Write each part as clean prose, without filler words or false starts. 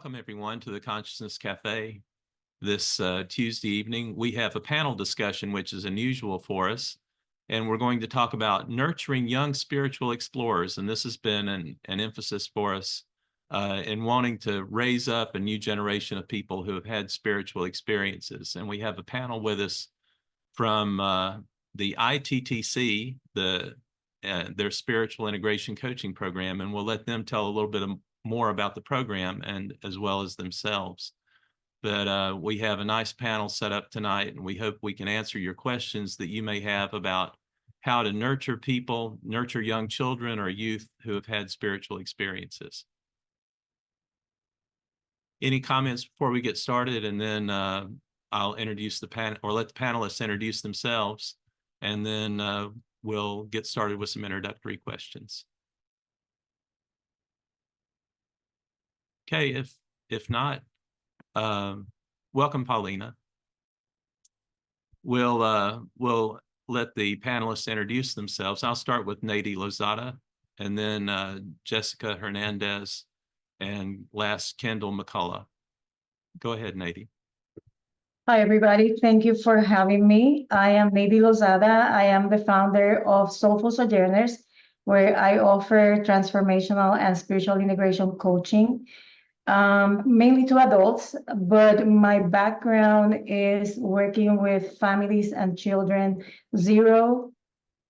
welcome everyone to the Consciousness Cafe. This Tuesday evening, we have a panel discussion, which is unusual for us, and we're going to talk about nurturing young spiritual explorers. And this has been an emphasis for us in wanting to raise up a new generation of people who have had spiritual experiences. And we have a panel with us from the ITTC, their spiritual integration coaching program, and we'll let them tell a little bit more about the program and as well as themselves. But we have a nice panel set up tonight, and we hope we can answer your questions that you may have about how to nurture people, nurture young children or youth who have had spiritual experiences. Any comments before we get started? And then I'll introduce the panel, or let the panelists introduce themselves, and then we'll get started with some introductory questions. Okay, if not, welcome, Paulina. We'll let the panelists introduce themselves. I'll start with Nady Lozada, and then Jessica Hernandez, and last Kendall McCullough. Go ahead, Nady. Hi, everybody. Thank you for having me. I am Nady Lozada. I am the founder of Soulful Sojourners, where I offer transformational and spiritual integration coaching, mainly to adults, but my background is working with families and children 0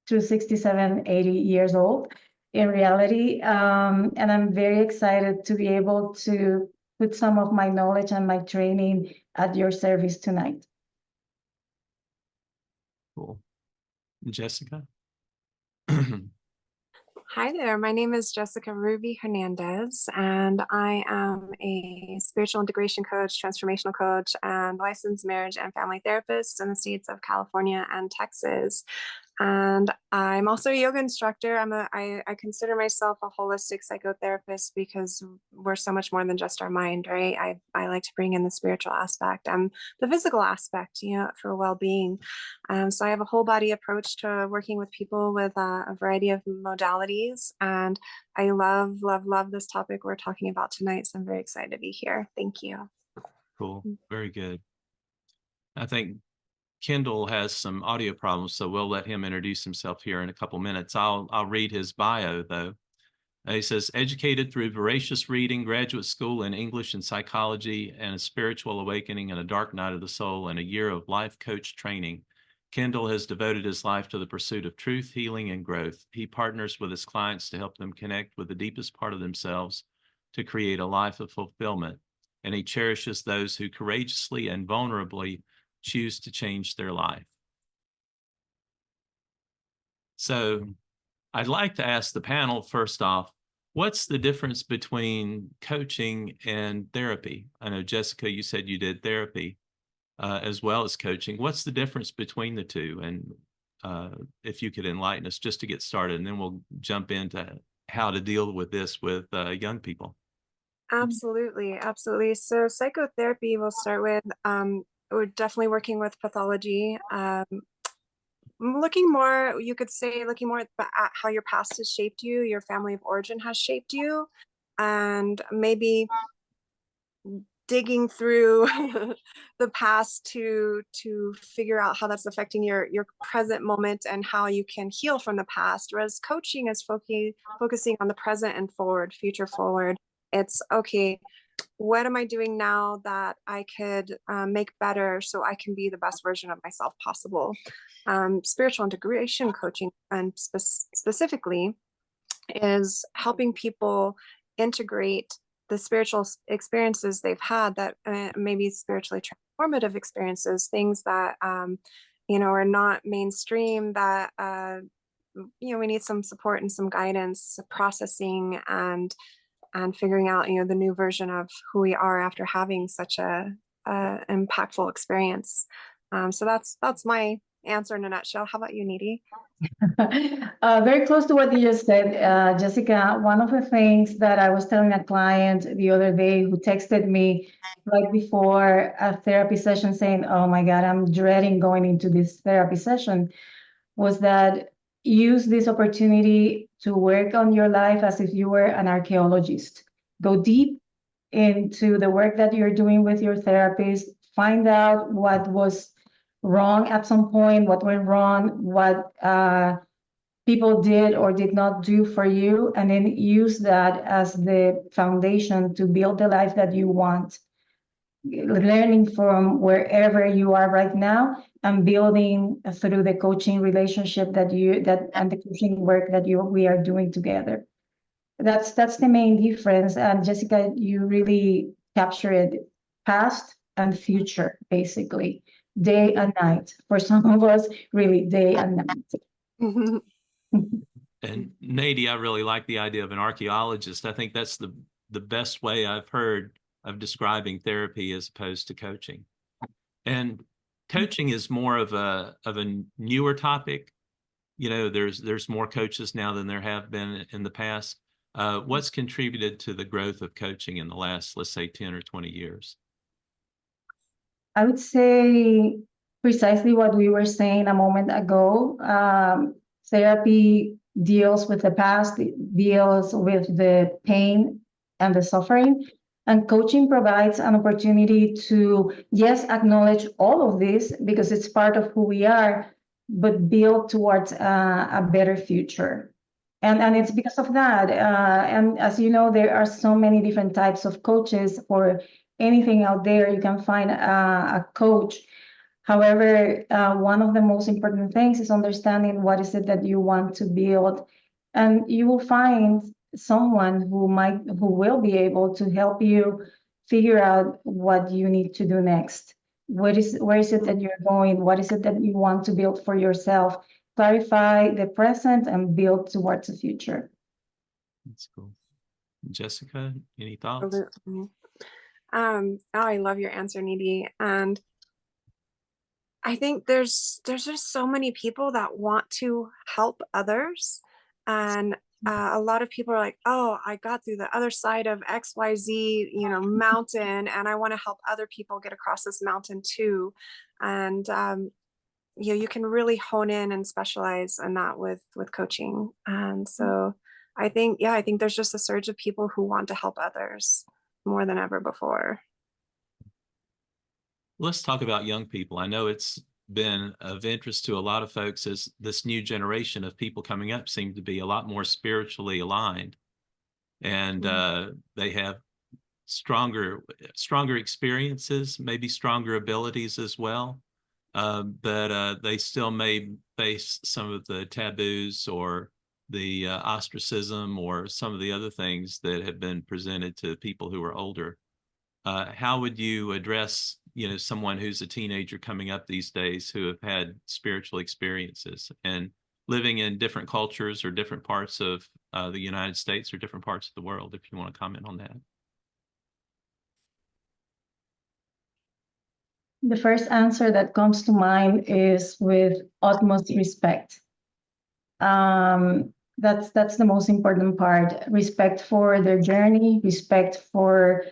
to 67, 80 years old in reality. And I'm very excited to be able to put some of my knowledge and my training at your service tonight. Cool. Jessica? Hi there, my name is Jessica Ruby Hernandez, and I am a spiritual integration coach, transformational coach, and licensed marriage and family therapist in the states of California and Texas. And I'm also a yoga instructor. I consider myself a holistic psychotherapist because we're so much more than just our mind, right? I like to bring in the spiritual aspect and the physical aspect, for well-being. So I have a whole body approach to working with people with a variety of modalities. And I love, love, love this topic we're talking about tonight. So I'm very excited to be here. Thank you. Cool. Very good. I think Kendall has some audio problems, so we'll let him introduce himself here in a couple minutes. I'll read his bio, though. He says, educated through voracious reading, graduate school in English and psychology, and a spiritual awakening and a dark night of the soul, and a year of life coach training. Kendall has devoted his life to the pursuit of truth, healing, and growth. He partners with his clients to help them connect with the deepest part of themselves to create a life of fulfillment. And he cherishes those who courageously and vulnerably choose to change their life. So I'd like to ask the panel, first off, what's the difference between coaching and therapy? I know, Jessica, you said you did therapy as well as coaching. What's the difference between the two? And if you could enlighten us just to get started, and then we'll jump into how to deal with this with young people. Absolutely, absolutely. So psychotherapy, we'll start with, we're definitely working with pathology, looking more, you could say, looking more at how your past has shaped you, your family of origin has shaped you, and maybe digging through the past to figure out how that's affecting your present moment and how you can heal from the past. Whereas coaching is focusing on the present and forward, future forward. It's okay, what am I doing now that I could make better so I can be the best version of myself possible? Spiritual integration coaching, and specifically, is helping people integrate the spiritual experiences they've had that maybe spiritually transformative experiences, things that are not mainstream, that we need some support and some guidance, processing and figuring out the new version of who we are after having such a impactful experience. So that's my answer in a nutshell. How about you, Nady? Very close to what you just said, Jessica. One of the things that I was telling a client the other day who texted me right before a therapy session saying, oh my God, I'm dreading going into this therapy session, was that use this opportunity to work on your life as if you were an archaeologist. Go deep into the work that you're doing with your therapist, find out what was wrong at some point, what went wrong, what people did or did not do for you, and then use that as the foundation to build the life that you want. Learning from wherever you are right now and building through the coaching relationship and the coaching work that we are doing together. That's the main difference. And Jessica, you really captured it, past and future, basically, day and night. For some of us, really day and night. And Nady, I really like the idea of an archaeologist. I think that's the best way I've heard of describing therapy as opposed to coaching. And coaching is more of a newer topic. You know, there's more coaches now than there have been in the past. What's contributed to the growth of coaching in the last, let's say, 10 or 20 years? I would say precisely what we were saying a moment ago. Therapy deals with the past, it deals with the pain and the suffering. And coaching provides an opportunity to, yes, acknowledge all of this because it's part of who we are, but build towards a better future. And it's because of that. And as you know, there are so many different types of coaches for anything out there. You can find a coach. However, one of the most important things is understanding what is it that you want to build. And you will find someone who will be able to help you figure out what you need to do next. Where is it that you're going? What is it that you want to build for yourself? Clarify the present and build towards the future. That's cool. Jessica, any thoughts? Absolutely. Oh, I love your answer, Nidhi. And I think there's just so many people that want to help others. And a lot of people are like, oh, I got through the other side of XYZ, mountain, and I want to help other people get across this mountain too. And you can really hone in and specialize in that with coaching. And so I think there's just a surge of people who want to help others more than ever before. Let's talk about young people. I know it's been of interest to a lot of folks as this new generation of people coming up seem to be a lot more spiritually aligned, and they have stronger experiences, maybe stronger abilities as well. But they still may face some of the taboos or the ostracism or some of the other things that have been presented to people who are older. How would you address, someone who's a teenager coming up these days who have had spiritual experiences and living in different cultures or different parts of the United States or different parts of the world, if you want to comment on that? The first answer that comes to mind is with utmost respect. That's the most important part. Respect for their journey, respect for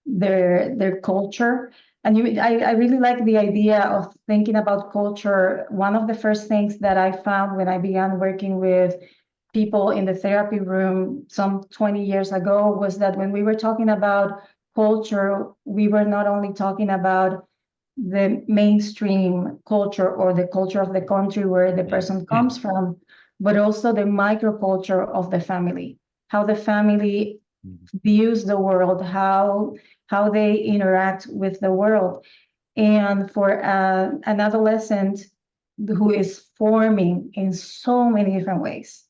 their culture. And I really like the idea of thinking about culture. One of the first things that I found when I began working with people in the therapy room some 20 years ago was that when we were talking about culture, we were not only talking about the mainstream culture or the culture of the country where the person comes from, but also the microculture of the family, how the family views the world, how they interact with the world. And for an adolescent who is forming in so many different ways,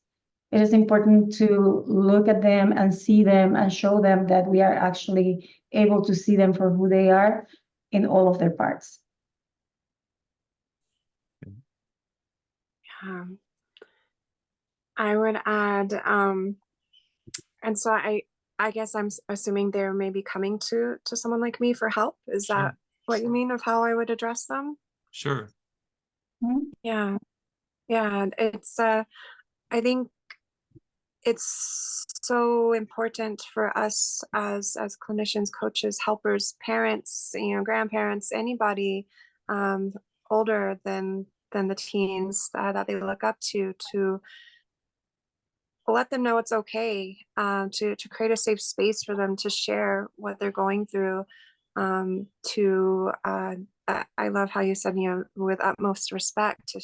it is important to look at them and see them and show them that we are actually able to see them for who they are in all of their parts. I would add, and so I guess I'm assuming they're maybe coming to someone like me for help. Is that what you mean of how I would address them? Sure. Yeah. It's I think it's so important for us as clinicians, coaches, helpers, parents, grandparents, anybody older than the teens that they look up to let them know it's okay, to create a safe space for them to share what they're going through. I love how you said, with utmost respect, to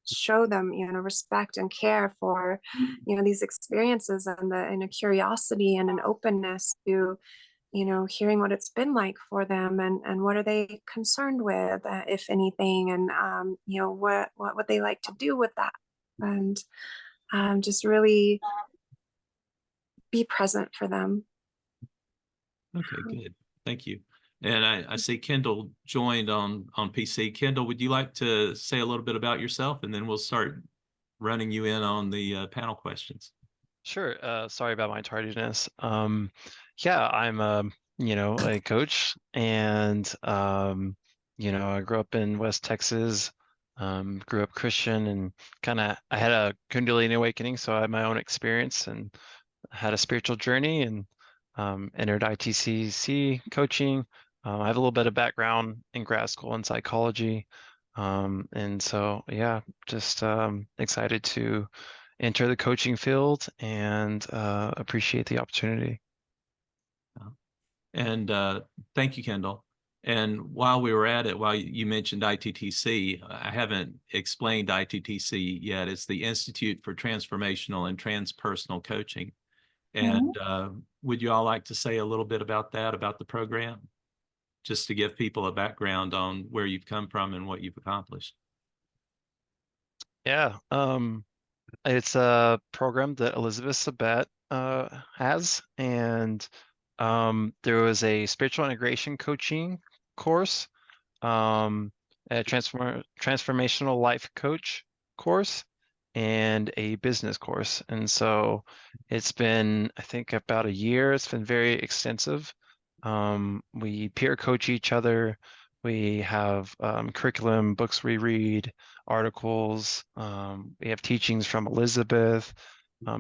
show them, respect and care for, these experiences, and a curiosity and an openness to, hearing what it's been like for them, and what are they concerned with, if anything, and what they like to do with that, and just really be present for them. Okay, good. Thank you. And I see Kendall joined on PC. Kendall, would you like to say a little bit about yourself, and then we'll start running you in on the panel questions? Sure. Sorry about my tardiness. Yeah, I'm a coach, and I grew up in West Texas, grew up Christian, and I had a Kundalini awakening, so I had my own experience and had a spiritual journey, and entered ITCC coaching. I have a little bit of background in grad school in psychology. And so, yeah, just excited to enter the coaching field, and appreciate the opportunity. And thank you, Kendall. And while we were at it, while you mentioned ITTC, I haven't explained ITTC yet. It's the Institute for Transformational and Transpersonal Coaching. And would you all like to say a little bit about that, about the program, just to give people a background on where you've come from and what you've accomplished? Yeah, it's a program that Elizabeth Sabat has, and there was a spiritual integration coaching course, a transformational life coach course, and a business course. And so it's been, I think, about a year. It's been very extensive. We peer coach each other. We have curriculum, books we read, articles. We have teachings from Elizabeth.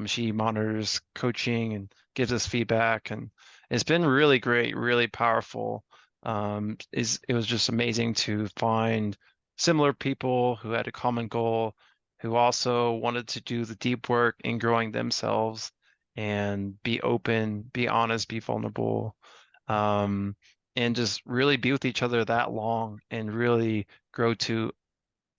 She monitors coaching and gives us feedback, and it's been really great, really powerful. It was just amazing to find similar people who had a common goal, who also wanted to do the deep work in growing themselves and be open, be honest, be vulnerable, and just really be with each other that long and really grow to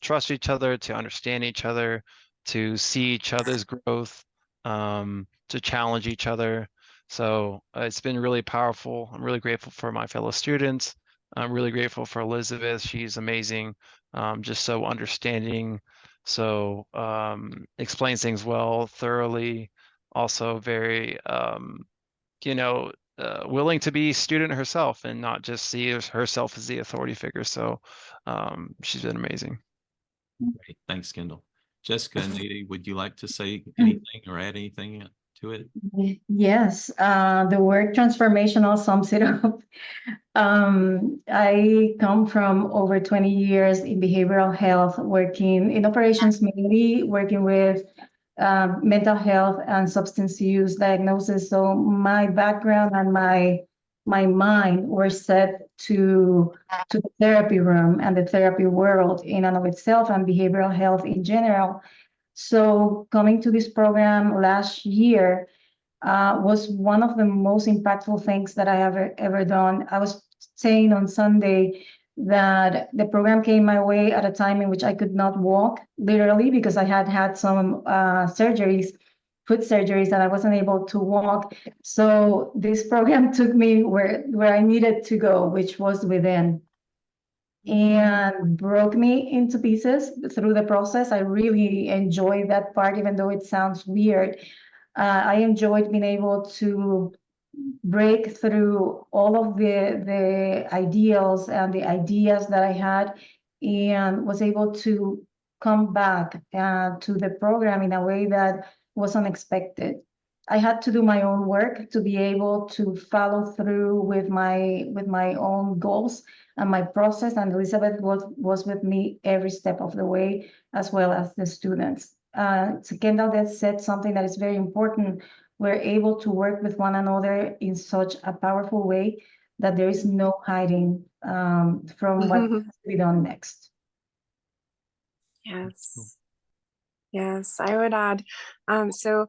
trust each other, to understand each other, to see each other's growth, to challenge each other. So it's been really powerful. I'm really grateful for my fellow students. I'm really grateful for Elizabeth. She's amazing, just so understanding, so explains things well, thoroughly, also very, willing to be student herself and not just see herself as the authority figure. So she's been amazing. Great. Thanks, Kendall. Jessica and Nady, would you like to say anything or add anything to it? Yes, the word transformational sums it up. I come from over 20 years in behavioral health, working in operations, mainly working with mental health and substance use diagnosis. So my background and my mind were set to the therapy room and the therapy world in and of itself, and behavioral health in general. So coming to this program last year was one of the most impactful things that I have ever done. I was saying on Sunday that the program came my way at a time in which I could not walk, literally, because I had had some surgeries, foot surgeries, and I wasn't able to walk. So this program took me where I needed to go, which was within, and broke me into pieces through the process. I really enjoyed that part, even though it sounds weird. I enjoyed being able to break through all of the ideals and the ideas that I had, and was able to come back to the program in a way that was unexpected. I had to do my own work to be able to follow through with my own goals and my process, and Elizabeth was with me every step of the way, as well as the students. So Kendall that said something that is very important. We're able to work with one another in such a powerful way that there is no hiding from what has to be done next. Yes. Yes, I would add, so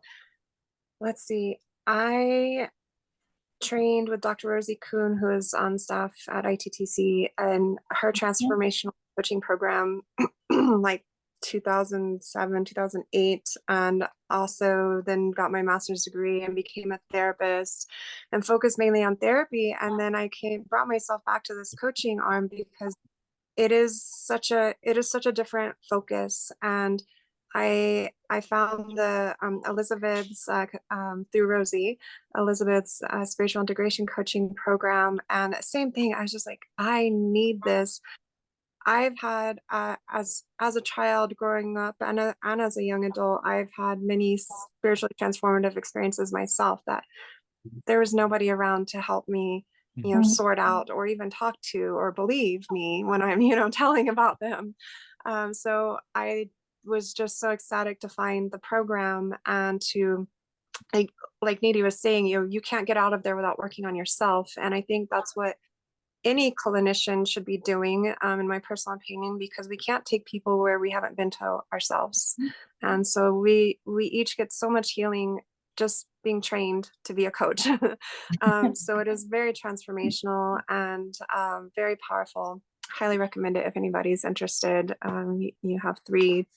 let's see. I trained with Dr. Rosie Kuhn, who is on staff at ITTC, and her transformational coaching program, like 2007, 2008, and also then got my master's degree and became a therapist and focused mainly on therapy. And then I brought myself back to this coaching arm because it is such a different focus. And I found the Elizabeth's through Rosie, Elizabeth's spiritual integration coaching program, and same thing. I was just like, I need this. I've had as a child growing up and as a young adult, I've had many spiritually transformative experiences myself that there was nobody around to help me, sort out or even talk to or believe me when I'm, telling about them. So I was just so ecstatic to find the program and to, like Nidhi was saying, you can't get out of there without working on yourself. And I think that's what any clinician should be doing, in my personal opinion, because we can't take people where we haven't been to ourselves. And so we each get so much healing just being trained to be a coach. So it is very transformational and very powerful. Highly recommend it if anybody's interested. You have 3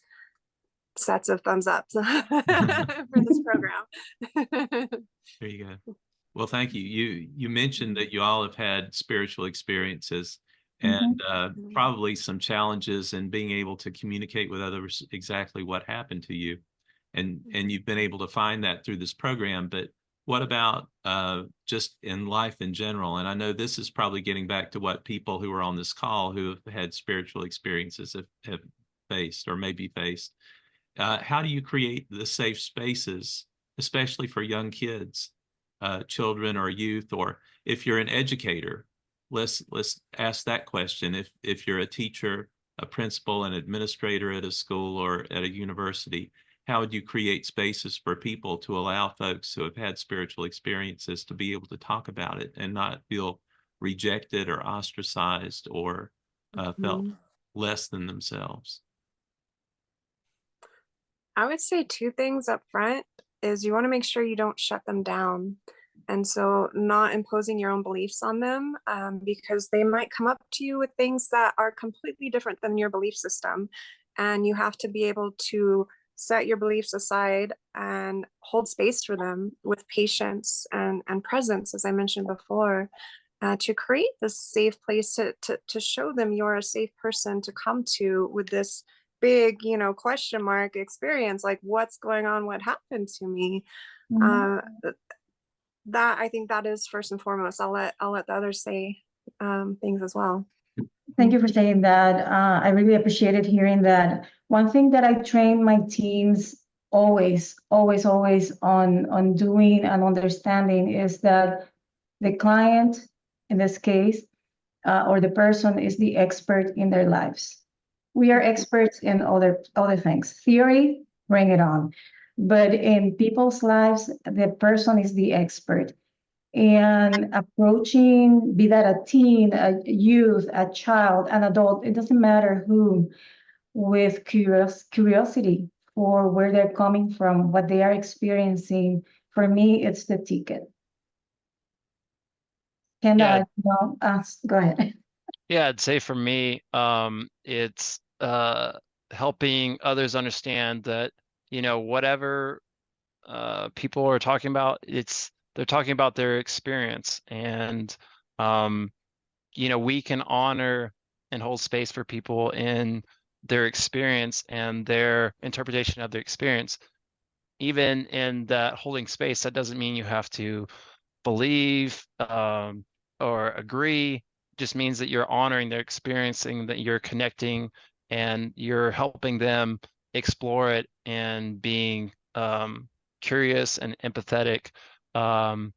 sets of thumbs up for this program. There you go. Well, thank you. You mentioned that you all have had spiritual experiences and probably some challenges in being able to communicate with others exactly what happened to you. And you've been able to find that through this program. But what about just in life in general? And I know this is probably getting back to what people who are on this call who have had spiritual experiences have faced or maybe faced. How do you create the safe spaces, especially for young kids, children or youth, or if you're an educator? Let's ask that question. If you're a teacher, a principal, an administrator at a school or at a university, how would you create spaces for people to allow folks who have had spiritual experiences to be able to talk about it and not feel rejected or ostracized or felt less than themselves? I would say 2 things up front is you want to make sure you don't shut them down. And so not imposing your own beliefs on them, because they might come up to you with things that are completely different than your belief system. And you have to be able to set your beliefs aside and hold space for them with patience and presence, as I mentioned before, to create this safe place to show them you're a safe person to come to with this big, question mark experience, like what's going on, what happened to me. That I think that is first and foremost. I'll let the others say things as well. Thank you for saying that. I really appreciated hearing that. One thing that I train my teams always on doing and understanding is that the client, in this case, or the person is the expert in their lives. We are experts in other things. Theory, bring it on. But in people's lives, the person is the expert. And approaching, be that a teen, a youth, a child, an adult, it doesn't matter who, with curiosity for where they're coming from, what they are experiencing. For me, it's the ticket. Can Yeah. go ahead. Yeah, I'd say for me, it's helping others understand that, whatever people are talking about, they're talking about their experience. And we can honor and hold space for people in their experience and their interpretation of their experience. Even in that holding space, that doesn't mean you have to believe or agree. Just means that you're honoring their experiencing, that you're connecting and you're helping them explore it and being curious and empathetic to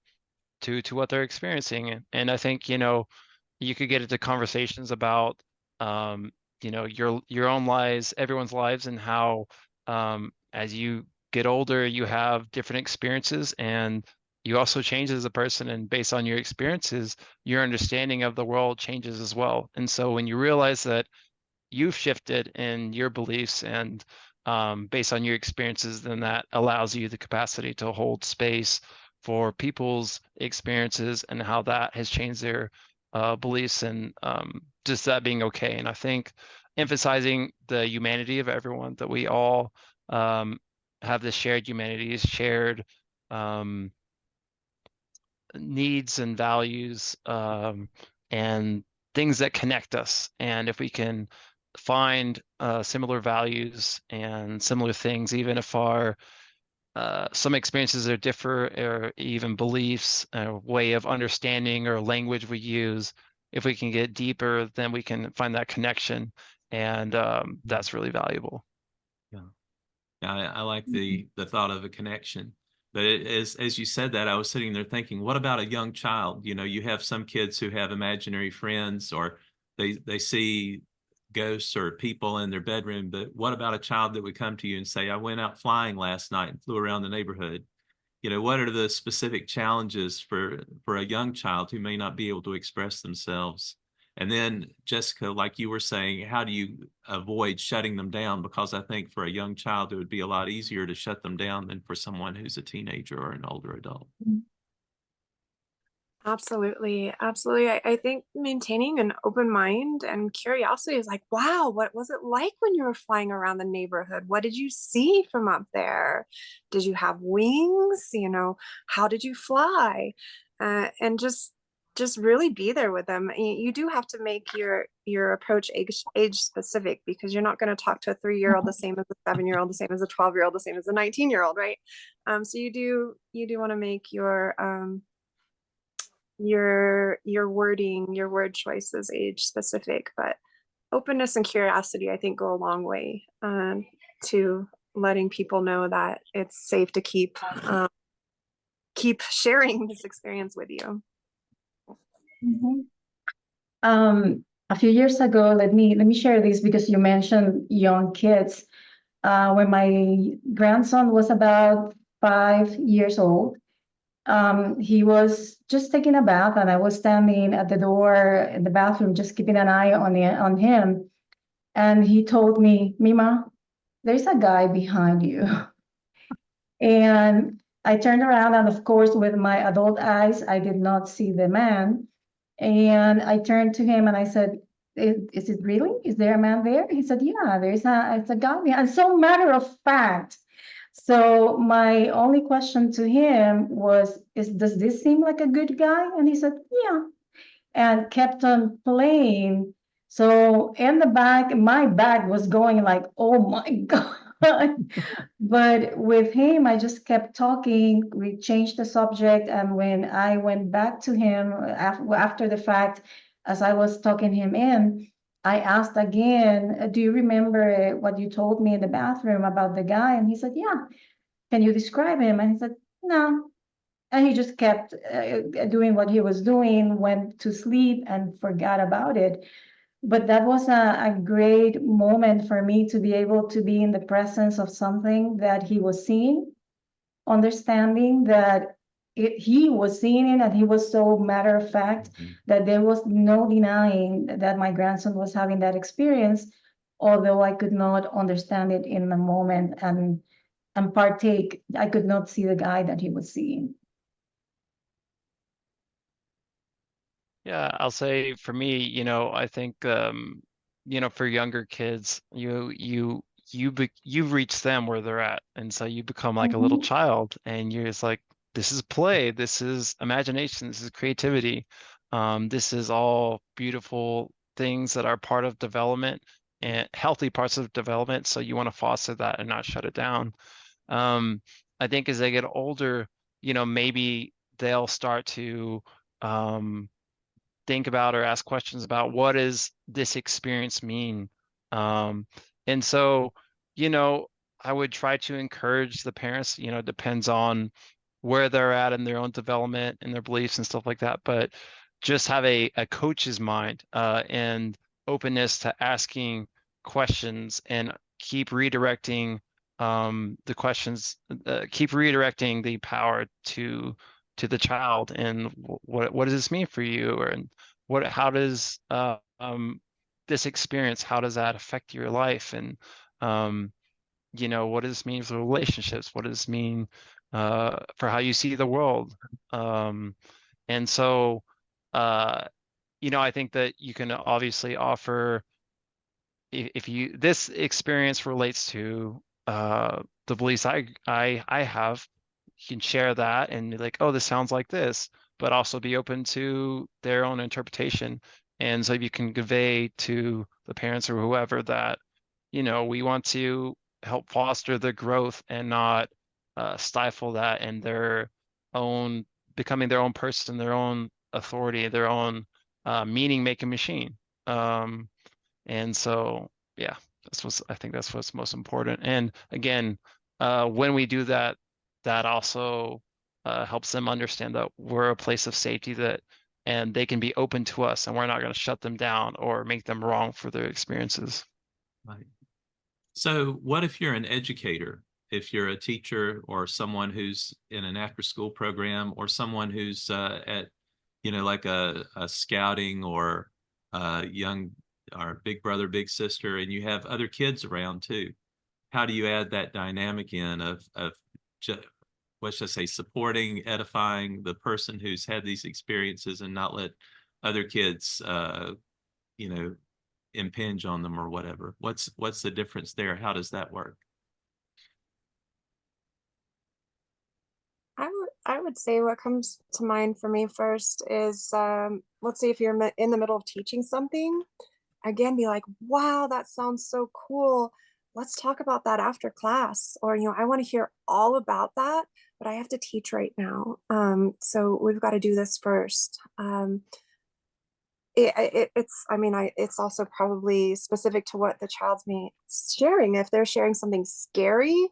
what they're experiencing. And I think, you could get into conversations about your own lives, everyone's lives, and how as you get older, you have different experiences, and you also change as a person, and based on your experiences, your understanding of the world changes as well. And so when you realize that you've shifted in your beliefs and based on your experiences, then that allows you the capacity to hold space for people's experiences and how that has changed their beliefs, and just that being okay. And I think emphasizing the humanity of everyone, that we all have this shared humanities, shared needs and values, and things that connect us. And if we can find similar values and similar things, even if our some experiences are differ, or even beliefs, or way of understanding or language we use, if we can get deeper, then we can find that connection, and that's really valuable. I like the thought of a connection. But as you said that, I was sitting there thinking, what about a young child? You know, you have some kids who have imaginary friends, or they see ghosts or people in their bedroom. But what about a child that would come to you and say, I went out flying last night and flew around the neighborhood? You know, what are the specific challenges for a young child who may not be able to express themselves? And then, Jessica, like you were saying, how do you avoid shutting them down? Because I think for a young child, it would be a lot easier to shut them down than for someone who's a teenager or an older adult. Absolutely. Absolutely. I think maintaining an open mind and curiosity is like, wow, what was it like when you were flying around the neighborhood? What did you see from up there? Did you have wings? You know, how did you fly? And just really be there with them. You do have to make your approach age specific, because you're not going to talk to a 3-year-old the same as a 7-year-old, the same as a 12-year-old, the same as a 19-year-old, right? So you do want to make your wording, your word choices age specific, but openness and curiosity, I think, go a long way to letting people know that it's safe to keep sharing this experience with you. A few years ago, let me share this, because you mentioned young kids. When my grandson was about 5 years old, he was just taking a bath, and I was standing at the door in the bathroom, just keeping an eye on him. And he told me, Mima, there's a guy behind you. And I turned around, and of course, with my adult eyes, I did not see the man. And I turned to him and I said, is it really? Is there a man there? He said, yeah, it's a guy behind. And so matter of fact. So my only question to him was, does this seem like a good guy? And he said, yeah, and kept on playing. So in the back, my back was going like, oh my God. But with him, I just kept talking. We changed the subject. And when I went back to him after the fact, as I was talking him in, I asked again, do you remember what you told me in the bathroom about the guy? And he said, yeah. Can you describe him? And he said, no. And he just kept doing what he was doing, went to sleep and forgot about it. But that was a great moment for me to be able to be in the presence of something that he was seeing, understanding that he was seeing it, and he was so matter of fact that there was no denying that my grandson was having that experience, although I could not understand it in the moment and partake. I could not see the guy that he was seeing. Yeah, I'll say for me, I think, for younger kids, you've reached them where they're at, and so you become like a little child, and you're just like, this is play, this is imagination, this is creativity, this is all beautiful things that are part of development and healthy parts of development. So you want to foster that and not shut it down. I think as they get older, maybe they'll start to think about or ask questions about, what does this experience mean? And so, I would try to encourage the parents, depends on where they're at in their own development and their beliefs and stuff like that, but just have a coach's mind and openness to asking questions, and keep redirecting the questions, keep redirecting the power to the child, and what does this mean for you, or how does this experience, how does that affect your life? And what does this mean for relationships? What does this mean for how you see the world? And so, I think that you can obviously offer, if you, this experience relates to the beliefs I have, you can share that and be like, oh, this sounds like this, but also be open to their own interpretation. And so you can convey to the parents or whoever that, we want to help foster the growth and not stifle that and their own, becoming their own person, their own authority, their own meaning making machine. And so, yeah, I think that's what's most important. And again, when we do that, that also helps them understand that we're a place of safety, and they can be open to us, and we're not going to shut them down or make them wrong for their experiences. Right. So what if you're an educator? If you're a teacher or someone who's in an after-school program, or someone who's at, like a scouting or young, or big brother, big sister, and you have other kids around too. How do you add that dynamic in of what should I say, supporting, edifying the person who's had these experiences, and not let other kids, you know, impinge on them or whatever? What's the difference there? How does that work? I would say what comes to mind for me first is, let's say if you're in the middle of teaching something, again, be like, wow, that sounds so cool. Let's talk about that after class. Or, I want to hear all about that, but I have to teach right now. So we've got to do this first. It's also probably specific to what the child's sharing. If they're sharing something scary,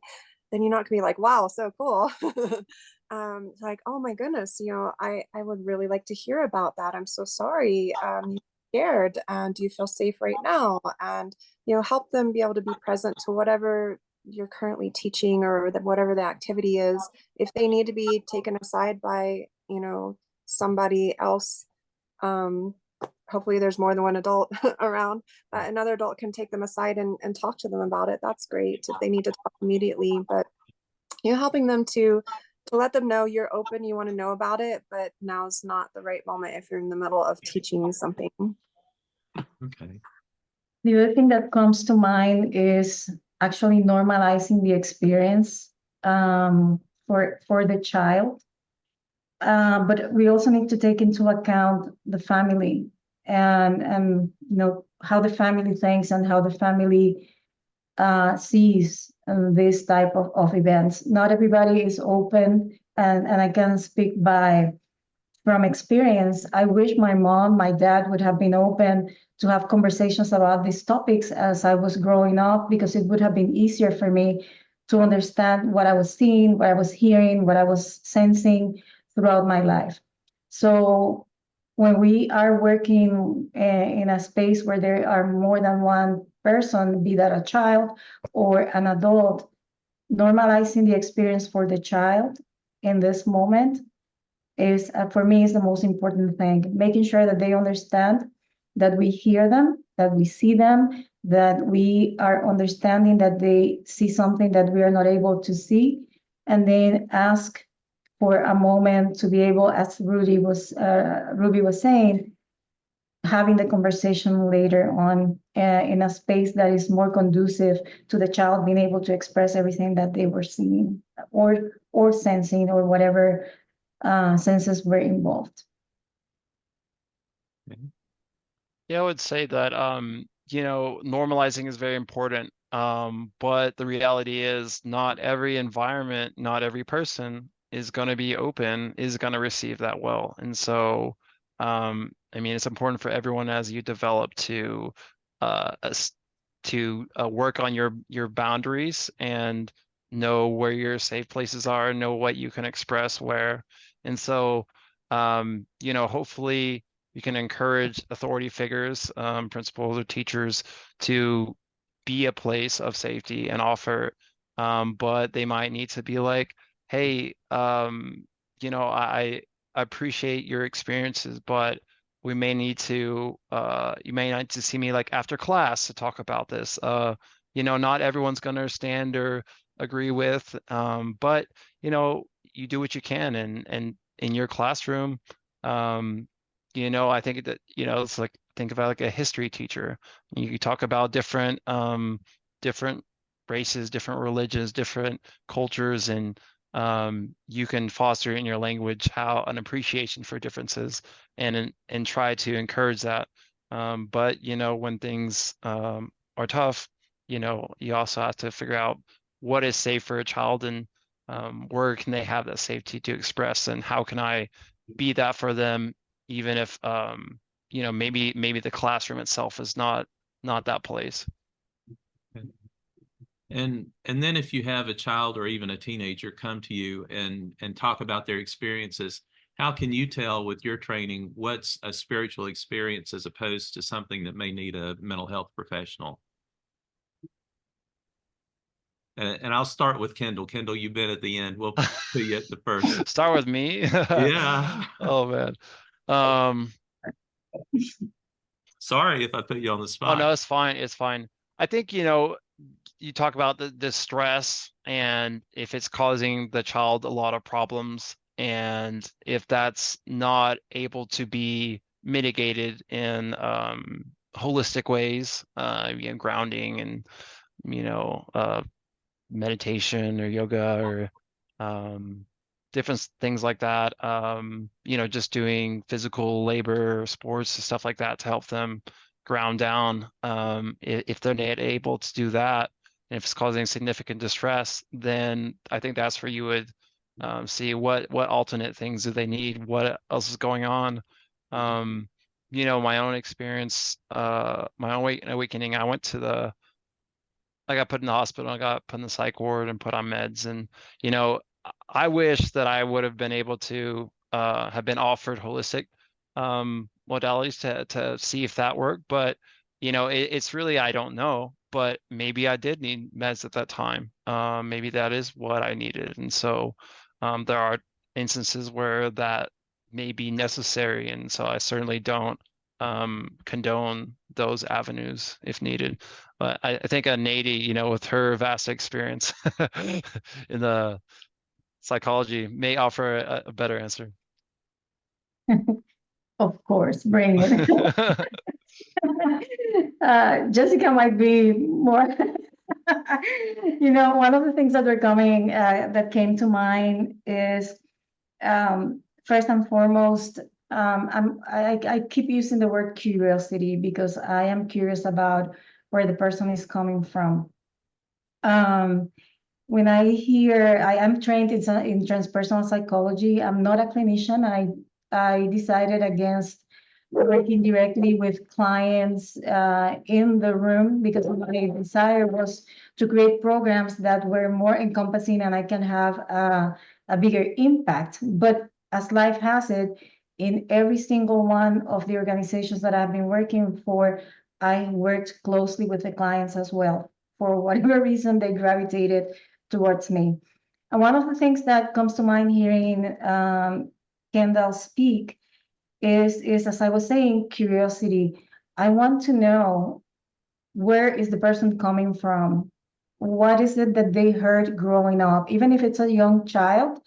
then you're not gonna be like, wow, so cool. Like, oh my goodness, I would really like to hear about that. I'm so sorry. You scared, and do you feel safe right now? And help them be able to be present to whatever you're currently teaching, or whatever the activity is. If they need to be taken aside by somebody else, hopefully there's more than one adult around, another adult can take them aside and talk to them about it. That's great if they need to talk immediately. But helping them to let them know you're open, you want to know about it, but now's not the right moment if you're in the middle of teaching something. Okay. The other thing that comes to mind is actually normalizing the experience for the child. But we also need to take into account the family, and how the family thinks and how the family sees this type of events. Not everybody is open, and I can speak from experience. I wish my mom, my dad would have been open to have conversations about these topics as I was growing up, because it would have been easier for me to understand what I was seeing, what I was hearing, what I was sensing throughout my life. So when we are working in a space where there are more than one person, be that a child or an adult, normalizing the experience for the child in this moment is, for me, is the most important thing. Making sure that they understand that we hear them, that we see them, that we are understanding that they see something that we are not able to see, and then ask for a moment to be able, as Ruby was saying, having the conversation later on in a space that is more conducive to the child being able to express everything that they were seeing or sensing, or whatever senses were involved. Yeah, I would say that normalizing is very important. But the reality is not every environment, not every person is going to be open, is going to receive that well. And so it's important for everyone as you develop to work on your boundaries and know where your safe places are, know what you can express where. And so hopefully you can encourage authority figures, principals or teachers, to be a place of safety and offer, but they might need to be like, hey, I appreciate your experiences, but we may need to, you may need to see me like after class to talk about this. not everyone's going to understand or agree with, but you do what you can, and in your classroom, I think that it's like, think about like a history teacher. You talk about different races, different religions, different cultures, and you can foster in your language how an appreciation for differences, and try to encourage that. But when things are tough, you also have to figure out what is safe for a child, and where can they have that safety to express, and how can I be that for them, even if maybe the classroom itself is not that place. And then if you have a child or even a teenager come to you and talk about their experiences, how can you tell with your training what's a spiritual experience as opposed to something that may need a mental health professional? And I'll start with Kendall. Kendall, you've been at the end. We'll put you at the first. Start with me. Yeah. Oh man. Um, Sorry if I put you on the oh spot. no, it's fine. It's fine. I think, you talk about the stress, and if it's causing the child a lot of problems, and if that's not able to be mitigated in holistic ways, grounding, and meditation or yoga, or different things like that. Just doing physical labor, sports, stuff like that to help them ground down. If they're not able to do that, and if it's causing significant distress, then I think that's where you would see what alternate things do they need, what else is going on. My own experience, my own awakening, I got put in the hospital, I got put in the psych ward and put on meds. And, I wish that I would have been able to have been offered holistic modalities to see if that worked. But, it's really, I don't know, but maybe I did need meds at that time. Maybe that is what I needed. And so there are instances where that may be necessary. And so I certainly don't condone those avenues if needed. But I think a Nady, with her vast experience in the psychology, may offer a better answer. Of course, bring it. Jessica might be more. One of the things that that came to mind is, first and foremost, I keep using the word curiosity because I am curious about where the person is coming from. When I am trained in transpersonal psychology. I'm not a clinician. I decided against working directly with clients in the room because my desire was to create programs that were more encompassing and I can have a bigger impact. But as life has it, in every single one of the organizations that I've been working for, I worked closely with the clients as well. For whatever reason, they gravitated towards me. And one of the things that comes to mind hearing Kendall speak is, as I was saying, curiosity. I want to know, where is the person coming from? What is it that they heard growing up? Even if it's a young child,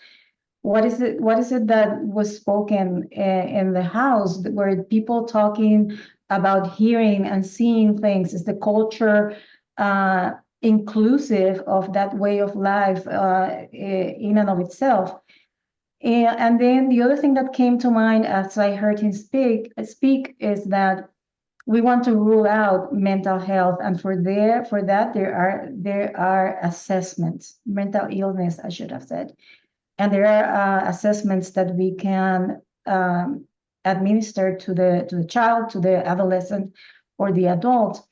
what is it that was spoken in the house? Were people talking about hearing and seeing things? Is the culture inclusive of that way of life in and of itself? And then the other thing that came to mind as I heard him speak is that we want to rule out mental health, and for that there are assessments, mental illness, I should have said, and there are assessments that we can administer to the child, to the adolescent, or the adult.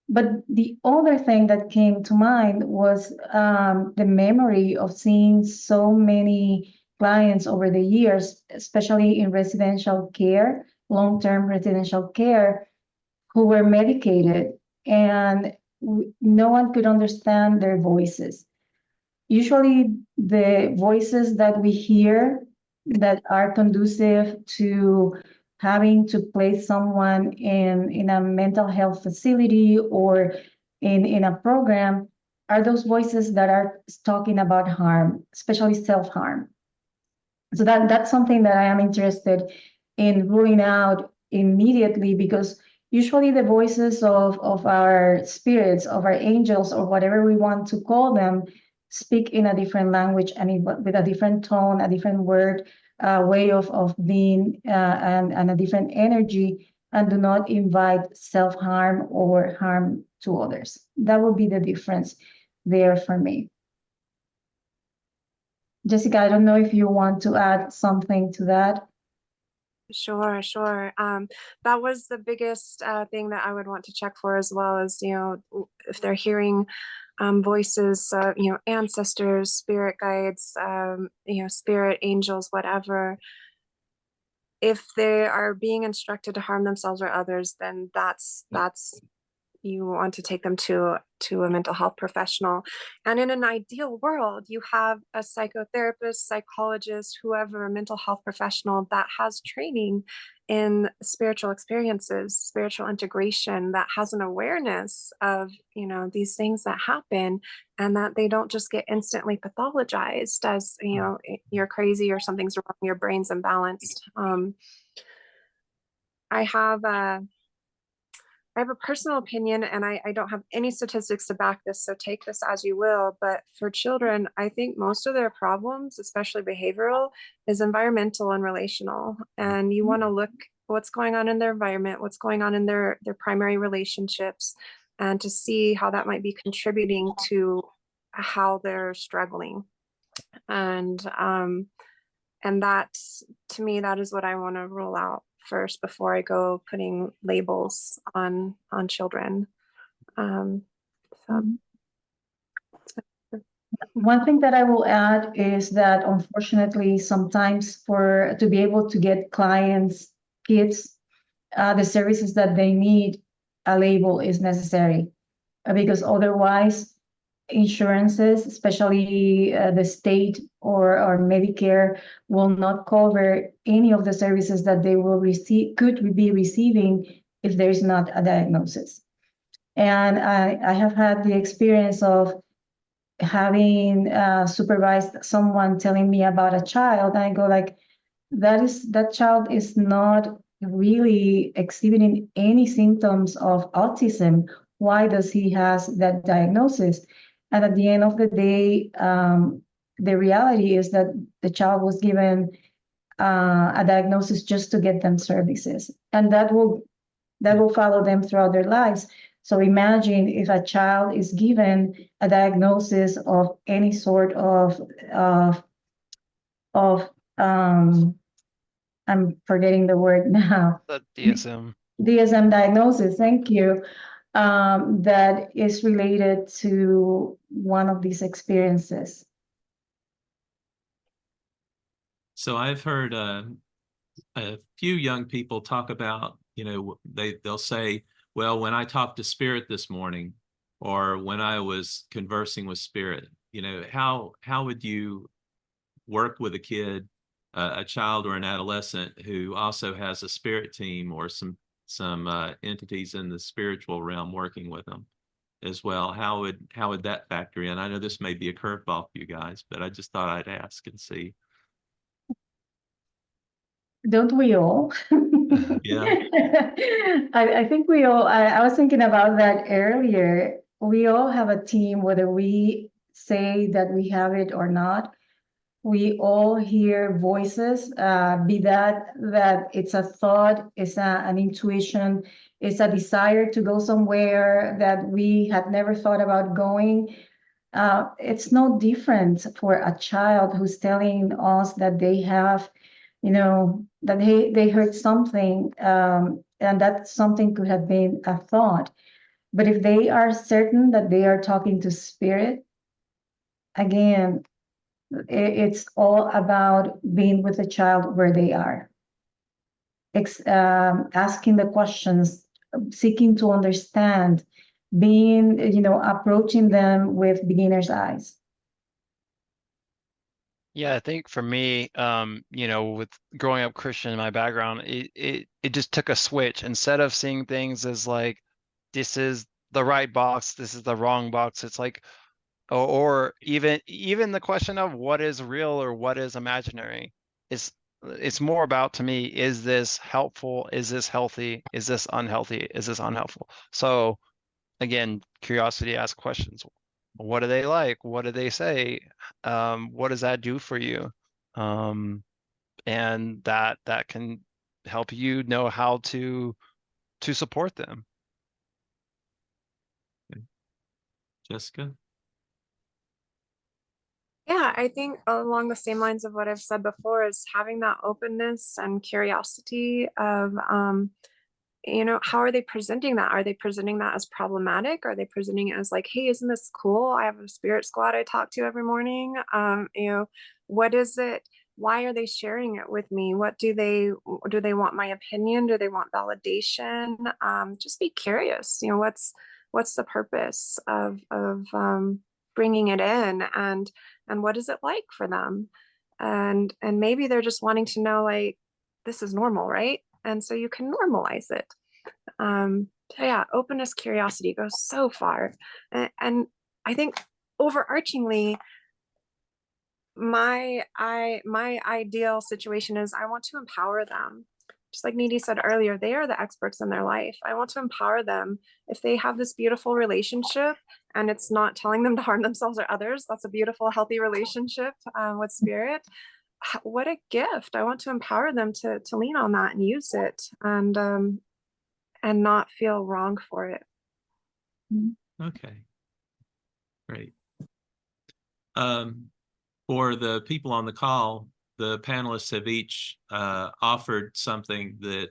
But the other thing that came to mind was the memory of seeing so many clients over the years, especially in residential care, long-term residential care, who were medicated, and no one could understand their voices. Usually the voices that we hear that are conducive to having to place someone in a mental health facility or in a program are those voices that are talking about harm, especially self-harm. So that's something that I am interested in ruling out immediately, because usually the voices of our spirits, of our angels, or whatever we want to call them, speak in a different language and with a different tone, a different word, way of being, and a different energy, and do not invite self-harm or harm to others. That would be the difference there for me. Jessica, I don't know if you want to add something to that. Sure, sure. That was the biggest thing that I would want to check for as well, as, you know, if they're hearing voices, you know, ancestors, spirit guides, you know, spirit angels, whatever. If they are being instructed to harm themselves or others, then that's you want to take them to a mental health professional. And in an ideal world, you have a psychotherapist, psychologist, whoever, a mental health professional that has training in spiritual experiences, spiritual integration, that has an awareness of, you know, these things that happen, and that they don't just get instantly pathologized as, you know, you're crazy or something's wrong, your brain's imbalanced. I have a personal opinion, and I don't have any statistics to back this, so take this as you will. But for children, I think most of their problems, especially behavioral, is environmental and relational. And you want to look what's going on in their environment, what's going on in their primary relationships, and to see how that might be contributing to how they're struggling. And that, to me, that is what I want to rule out first before I go putting labels on children. So. One thing that I will add is that, unfortunately, sometimes to be able to get clients, kids, the services that they need, a label is necessary, because otherwise insurances, especially the state or Medicare, will not cover any of the services that they will could be receiving if there is not a diagnosis. And I have had the experience of having supervised someone telling me about a child, and I go like, that child is not really exhibiting any symptoms of autism. Why does he has that diagnosis? And at the end of the day, the reality is that the child was given a diagnosis just to get them services, and that will follow them throughout their lives. So imagine if a child is given a diagnosis of any sort of I'm forgetting the word now. The DSM. DSM diagnosis, thank you. That is related to one of these experiences. So I've heard a few young people talk about, you know, they'll say, well, when I talked to spirit this morning, or when I was conversing with spirit, you know, how would you work with a kid, a child or an adolescent who also has a spirit team or some entities in the spiritual realm working with them as well? How would that factor in? I know this may be a curveball for you guys, but I just thought I'd ask and see. Don't we all? Yeah. I think we all, I was thinking about that earlier. We all have a team, whether we say that we have it or not. We all hear voices, be that it's a thought, it's an intuition, it's a desire to go somewhere that we had never thought about going. It's no different for a child who's telling us that they have, you know, that they heard something, and that something could have been a thought. But if they are certain that they are talking to spirit, again, it's all about being with the child where they are, asking the questions, seeking to understand, being, you know, approaching them with beginner's eyes. Yeah, I think for me, you know, with growing up Christian in my background, it just took a switch. Instead of seeing things as like, this is the right box, this is the wrong box. It's like, or even the question of what is real or what is imaginary. It's more about, to me, is this helpful? Is this healthy? Is this unhealthy? Is this unhelpful? So again, curiosity, ask questions. What do they like? What do they say? What does that do for you? And that can help you know how to support them. Jessica? Yeah, I think along the same lines of what I've said before is having that openness and curiosity of, how are they presenting that? Are they presenting that as problematic? Are they presenting it as like, hey, isn't this cool? I have a spirit squad I talk to every morning. What is it? Why are they sharing it with me? What do they want my opinion? Do they want validation? Just be curious. What's the purpose of bringing it in, and what is it like for them? And maybe they're just wanting to know, like, this is normal, right? And so you can normalize it. So yeah, openness, curiosity goes so far. And I think overarchingly, my ideal situation is I want to empower them. Just like Needy said earlier, they are the experts in their life. I want to empower them. If they have this beautiful relationship and it's not telling them to harm themselves or others, that's a beautiful, healthy relationship with spirit. What a gift. I want to empower them to lean on that and use it, and not feel wrong for it. Okay. Great. For the people on the call, the panelists have each offered something that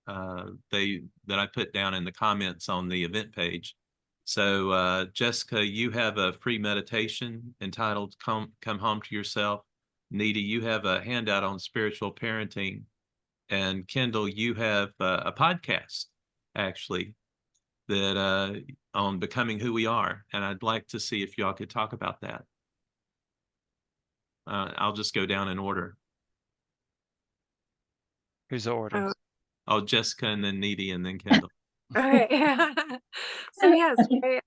that I put down in the comments on the event page. So Jessica, you have a free meditation entitled Come Home to Yourself. Needy, you have a handout on spiritual parenting. And Kendall, you have a podcast actually that on becoming who we are. And I'd like to see if y'all could talk about that. I'll just go down in order. Who's the order? Oh, Jessica and then Needy and then Kendall. Okay. So yes,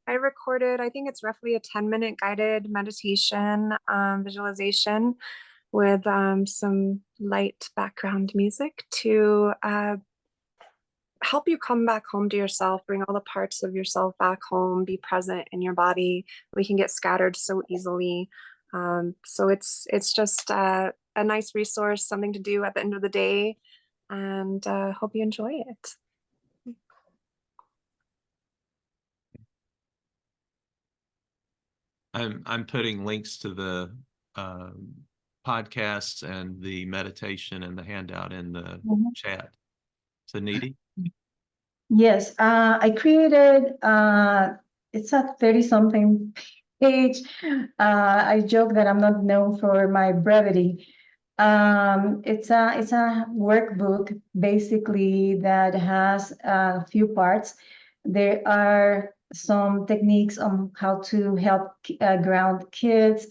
I recorded, I think it's roughly a 10-minute guided meditation, visualization with some light background music to help you come back home to yourself, bring all the parts of yourself back home, be present in your body. We can get scattered so easily. So it's just a nice resource, something to do at the end of the day, and hope you enjoy it. I'm putting links to the podcasts and the meditation and the handout in the chat. So Needy? Yes, I created, it's a 30-something page. I joke that I'm not known for my brevity. It's a workbook basically that has a few parts. There are some techniques on how to help ground kids,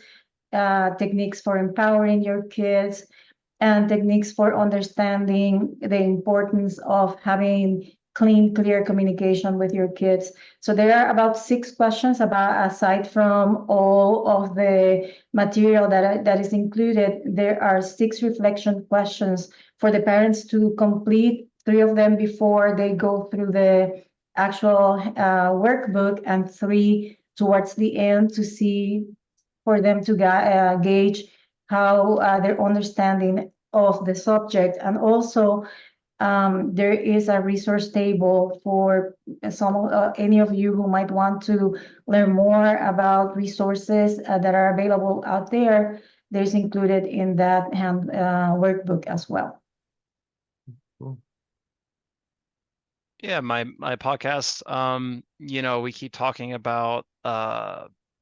techniques for empowering your kids, and techniques for understanding the importance of having clean, clear communication with your kids. So there are about 6 questions aside from all of the material that is included, there are 6 reflection questions for the parents to complete, 3 of them before they go through the actual workbook, and 3 towards the end to see, for them to gauge how their understanding of the subject. And also there is a resource table for any of you who might want to learn more about resources that are available out there. There's included in that workbook as well. Cool. Yeah, my podcast, we keep talking about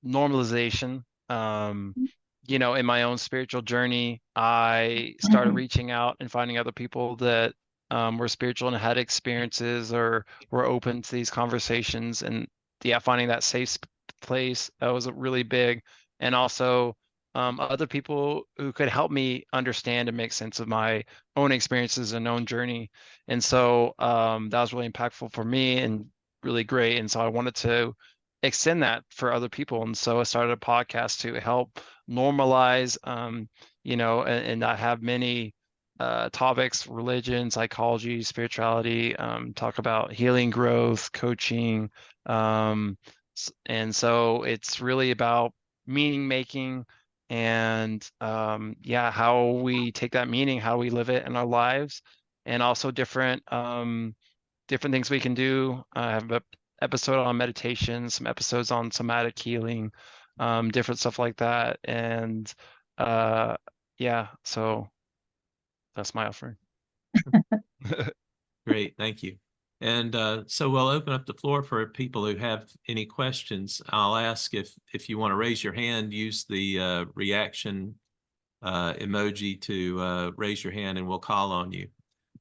normalization. In my own spiritual journey, I started reaching out and finding other people that were spiritual and had experiences or were open to these conversations. And yeah, finding that safe place was really big. And also other people who could help me understand and make sense of my own experiences and own journey. And so that was really impactful for me. And really great. And so I wanted to extend that for other people. And so I started a podcast to help normalize, and not have many topics: religion, psychology, spirituality, talk about healing, growth, coaching. And so it's really about meaning making, and how we take that meaning, how we live it in our lives, and also different things we can do. I have an episode on meditation, some episodes on somatic healing, different stuff like that. And so that's my offering. Great, thank you. And so we'll open up the floor for people who have any questions. I'll ask if you want to raise your hand, use the reaction emoji to raise your hand, and we'll call on you.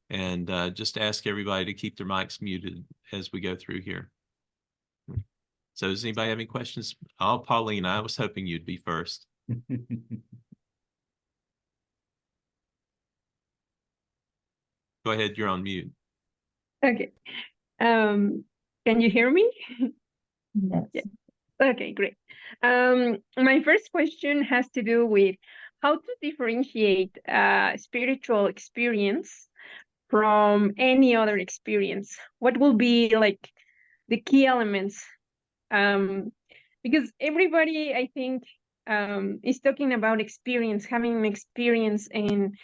And just ask everybody to keep their mics muted as we go through here. So does anybody have any questions? Oh, Paulina, I was hoping you'd be first. Go ahead, you're on mute. Okay. Can you hear me? Yes. Yeah. Okay, great. My first question has to do with how to differentiate spiritual experience from any other experience. What will be like the key elements? Because everybody, I think, is talking about experience, having an experience, and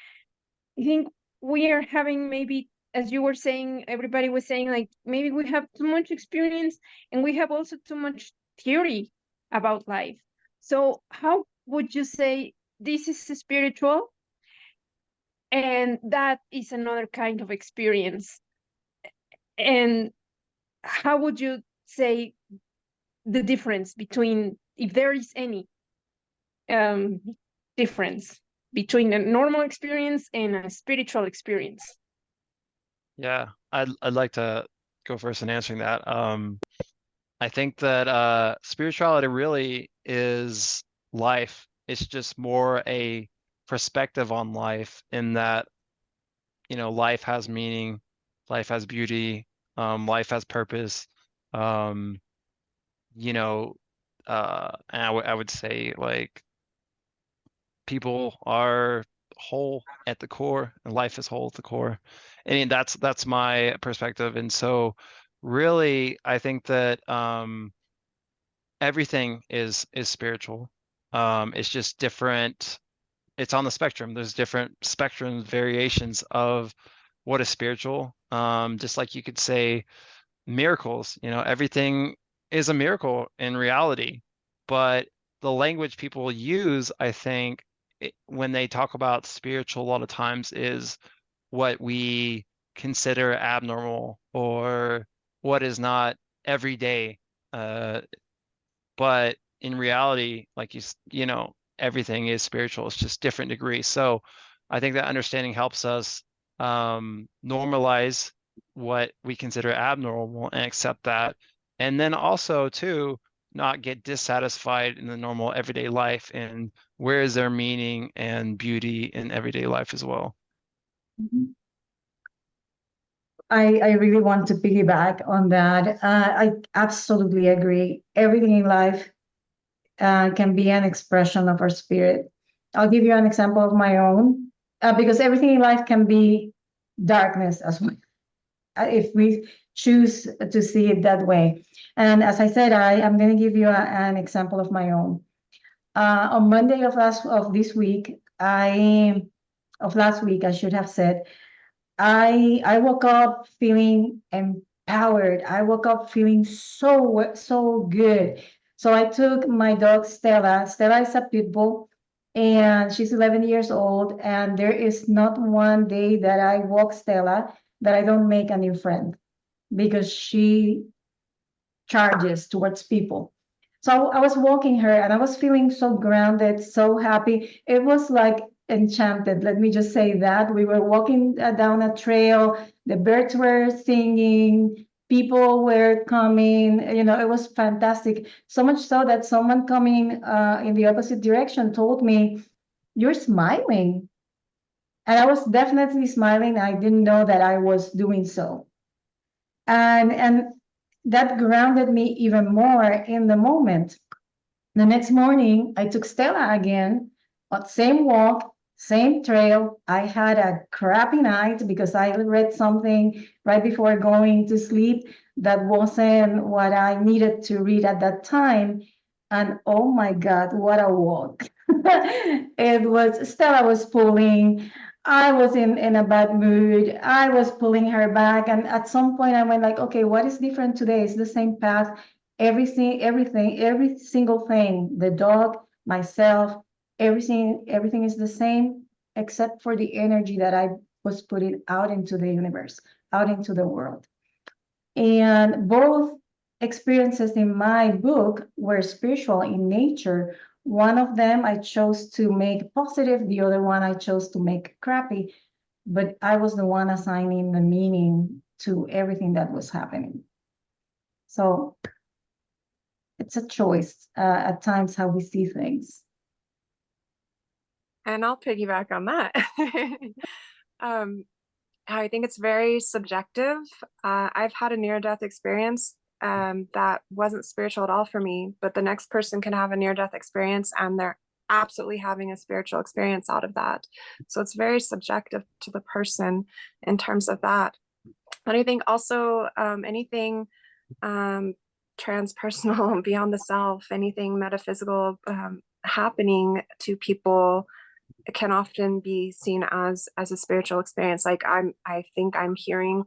I think we are having, maybe, as you were saying, everybody was saying, like, maybe we have too much experience and we have also too much theory about life. So how would you say this is spiritual and that is another kind of experience? And how would you say the difference between, if there is any difference between a normal experience and a spiritual experience? Yeah, I'd like to go first in answering that. I think that spirituality really is life. It's just more a perspective on life, in that, life has meaning, life has beauty, life has purpose. And I would say, like, people are whole at the core, and life is whole at the core. And that's my perspective. And so really, I think that everything is spiritual. It's just different. It's on the spectrum. There's different spectrum variations of what is spiritual. Just like you could say miracles, everything is a miracle in reality. But the language people use, I think, when they talk about spiritual, a lot of times is what we consider abnormal, or what is not everyday. But in reality, like everything is spiritual. It's just different degrees. So I think that understanding helps us normalize what we consider abnormal and accept that. And then also, too, not get dissatisfied in the normal everyday life, and where is there meaning and beauty in everyday life as well. I really want to piggyback on that. I absolutely agree. Everything in life can be an expression of our spirit. I'll give you an example of my own, because everything in life can be darkness as well, if we choose to see it that way. And as I said, I am going to give you an example of my own. On Monday of last week, I should have said, I woke up feeling empowered. I woke up feeling so good. So I took my dog Stella. Stella is a pit bull, and she's 11 years old. And there is not one day that I walk Stella that I don't make a new friend, because she charges towards people. So I was walking her and I was feeling so grounded, so happy. It was like enchanted. Let me just say that. We were walking down a trail, the birds were singing, people were coming, it was fantastic. So much so that someone coming in the opposite direction told me, "You're smiling." And I was definitely smiling. I didn't know that I was doing so. And that grounded me even more in the moment. The next morning, I took Stella again, same walk, same trail. I had a crappy night because I read something right before going to sleep that wasn't what I needed to read at that time. And oh my God, what a walk. It was, Stella was pulling. I was in a bad mood. I was pulling her back. And at some point I went like, okay, what is different today? It's the same path. Everything, every single thing, the dog, myself, everything is the same, except for the energy that I was putting out into the universe, out into the world. And both experiences in my book were spiritual in nature. One of them I chose to make positive, the other one I chose to make crappy, but I was the one assigning the meaning to everything that was happening. So it's a choice at times how we see things. And I'll piggyback on that. I think it's very subjective. I've had a near-death experience that wasn't spiritual at all for me, but the next person can have a near-death experience and they're absolutely having a spiritual experience out of that. So it's very subjective to the person in terms of that. But I think also anything transpersonal, beyond the self, anything metaphysical happening to people can often be seen as a spiritual experience. Like I think I'm hearing,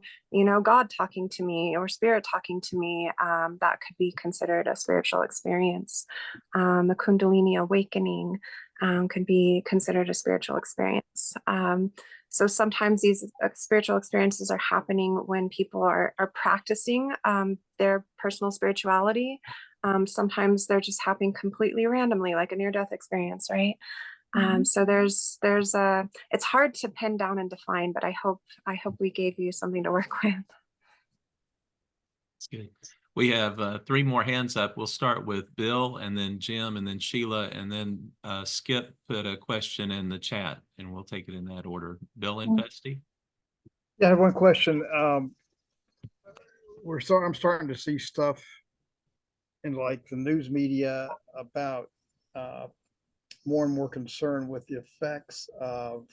God talking to me or spirit talking to me. That could be considered a spiritual experience. The Kundalini awakening could be considered a spiritual experience. So sometimes these spiritual experiences are happening when people are practicing their personal spirituality. Sometimes they're just happening completely randomly, like a near-death experience, right? So there's it's hard to pin down and define, but I hope we gave you something to work with. That's good. We have 3 more hands up. We'll start with Bill and then Jim and then Sheila and then Skip put a question in the chat and we'll take it in that order. Bill and Festy. Yeah, I have one question. I'm starting to see stuff in like the news media about more and more concern with the effects of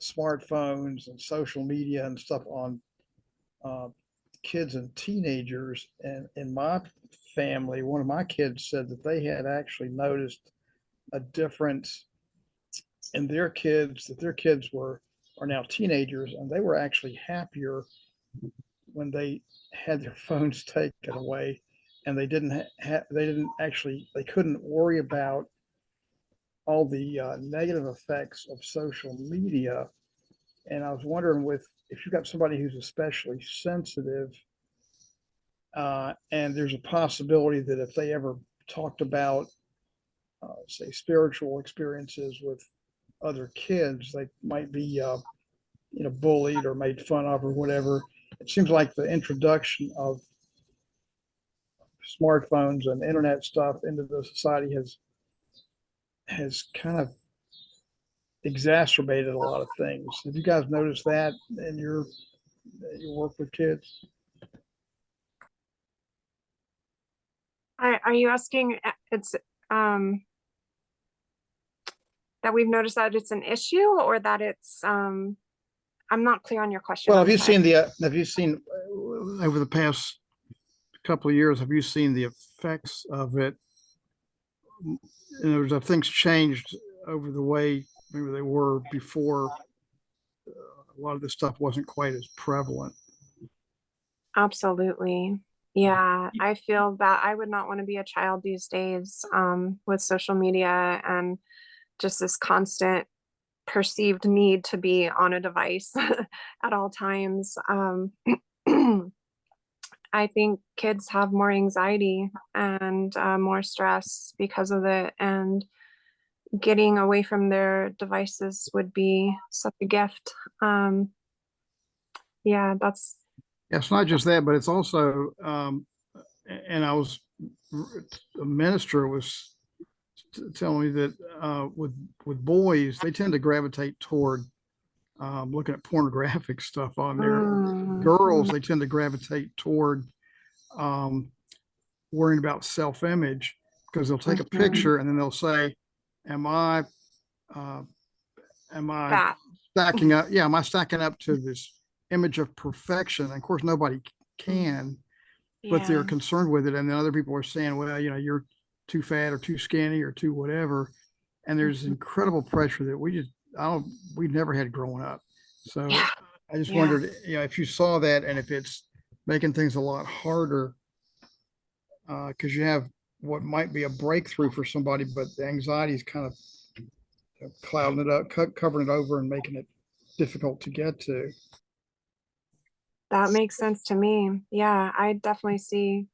smartphones and social media and stuff on kids and teenagers. And in my family, one of my kids said that they had actually noticed a difference in their kids, that their kids are now teenagers, and they were actually happier when they had their phones taken away, and they couldn't worry about all the negative effects of social media. And I was wondering, if you've got somebody who's especially sensitive, and there's a possibility that if they ever talked about, say, spiritual experiences with other kids, they might be, bullied or made fun of or whatever. It seems like the introduction of smartphones and internet stuff into the society has kind of exacerbated a lot of things. Have you guys noticed that in your work with kids? Are you asking it's that we've noticed that it's an issue, or that it's I'm not clear on your question. Well, have you seen over the past couple of years, have you seen the effects of it? Have things changed over the way maybe they were before? A lot of this stuff wasn't quite as prevalent. Absolutely. Yeah, I feel that I would not want to be a child these days with social media and just this constant perceived need to be on a device at all times. I think kids have more anxiety and more stress because of it, and getting away from their devices would be such a gift. Yeah, that's. It's not just that, but it's also, and a minister was telling me that with boys, they tend to gravitate toward looking at pornographic stuff on there. Mm, Girls, mm, they tend to gravitate toward um, worrying about self-image because they'll take a mhm. picture and then they'll say, "Am I, uh, am I Fat. stacking up? Yeah, am I stacking up to this image of perfection?" And of course, nobody can, but they're Yeah. concerned with it. And then other people are saying, "Well, you're too fat or too skinny or too whatever." And there's Mhm. incredible pressure that we've never had growing up. So Yeah. I just Yeah. wondered, if you saw that and if it's making things a lot harder, because you have what might be a breakthrough for somebody, but the anxiety is kind of clouding it up, covering it over and making it difficult to get to. That makes sense to me. Yeah, I definitely see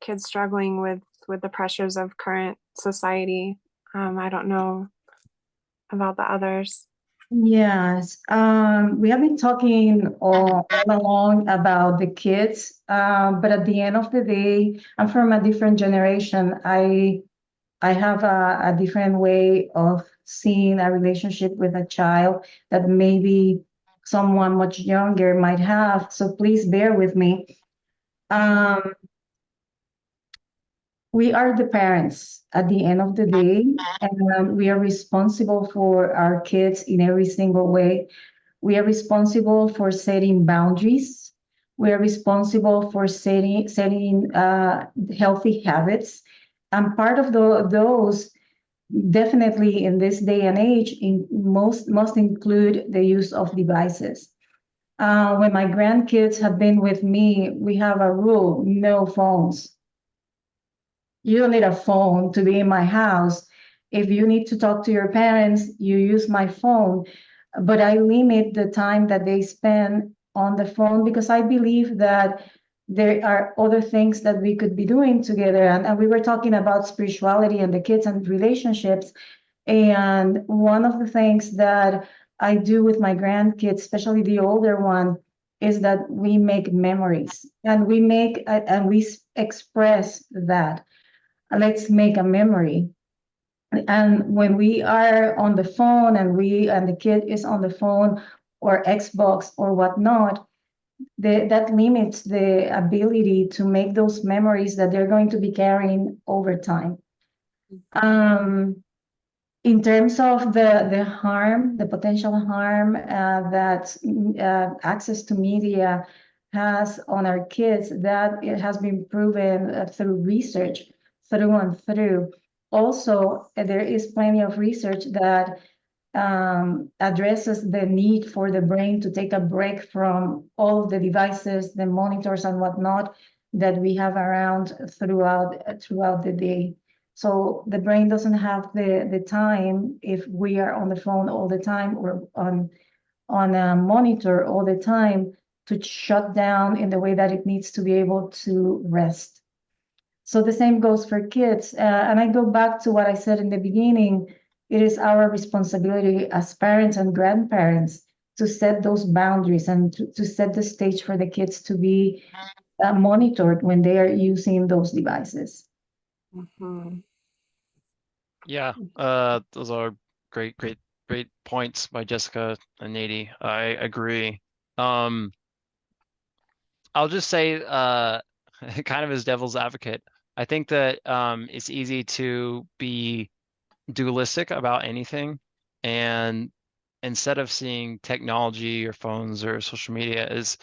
kids struggling with the pressures of current society. I don't know about the others. Yes, we have been talking all along about the kids, but at the end of the day, I'm from a different generation. I have a different way of seeing a relationship with a child that maybe someone much younger might have. So please bear with me. Um, we are the parents at the end of the day, and we are responsible for our kids in every single way. We are responsible for setting boundaries. We are responsible for setting healthy habits. And part of those, definitely in this day and age, must include the use of devices. When my grandkids have been with me, we have a rule: no phones. You don't need a phone to be in my house. If you need to talk to your parents, you use my phone. But I limit the time that they spend on the phone because I believe that there are other things that we could be doing together. And we were talking about spirituality and the kids and relationships. And one of the things that I do with my grandkids, especially the older one, is that we make memories and we express that. Let's make a memory. And when we are on the phone and the kid is on the phone or Xbox or whatnot, that limits the ability to make those memories that they're going to be carrying over time. In terms of the harm, the potential harm that access to media has on our kids, that it has been proven through research, through and through. Also, there is plenty of research that addresses the need for the brain to take a break from all of the devices, the monitors and whatnot that we have around throughout the day. So the brain doesn't have the time, if we are on the phone all the time or on a monitor all the time, to shut down in the way that it needs to be able to rest. So the same goes for kids. And I go back to what I said in the beginning. It is our responsibility as parents and grandparents to set those boundaries and to set the stage for the kids to be monitored when they are using those devices. Mhm. Yeah, those are great points by Jessica and Nady. I agree. I'll just say, kind of as devil's advocate, I think that it's easy to be dualistic about anything, and instead of seeing technology or phones or social media as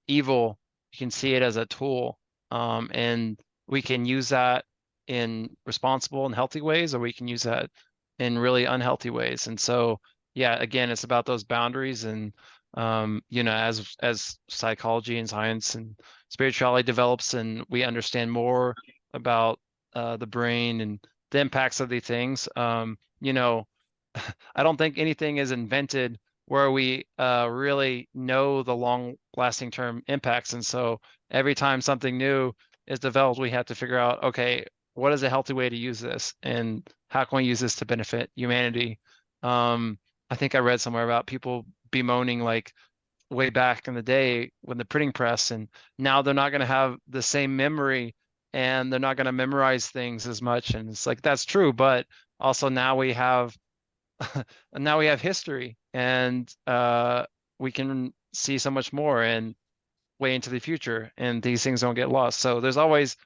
evil, you can see it as a tool, and we can use that in responsible and healthy ways, or we can use that in really unhealthy ways. And so, yeah, again, it's about those boundaries. And as psychology and science and spirituality develops and we understand more about the brain and the impacts of these things, I don't think anything is invented where we really know the long lasting term impacts. And so every time something new is developed, we have to figure out, okay, what is a healthy way to use this, and how can we use this to benefit humanity? I think I read somewhere about people bemoaning, like, way back in the day when the printing press, and now they're not going to have the same memory and they're not going to memorize things as much. And it's like, that's true, but also now we have and now we have history, and we can see so much more and way into the future, and these things don't get lost. So there's always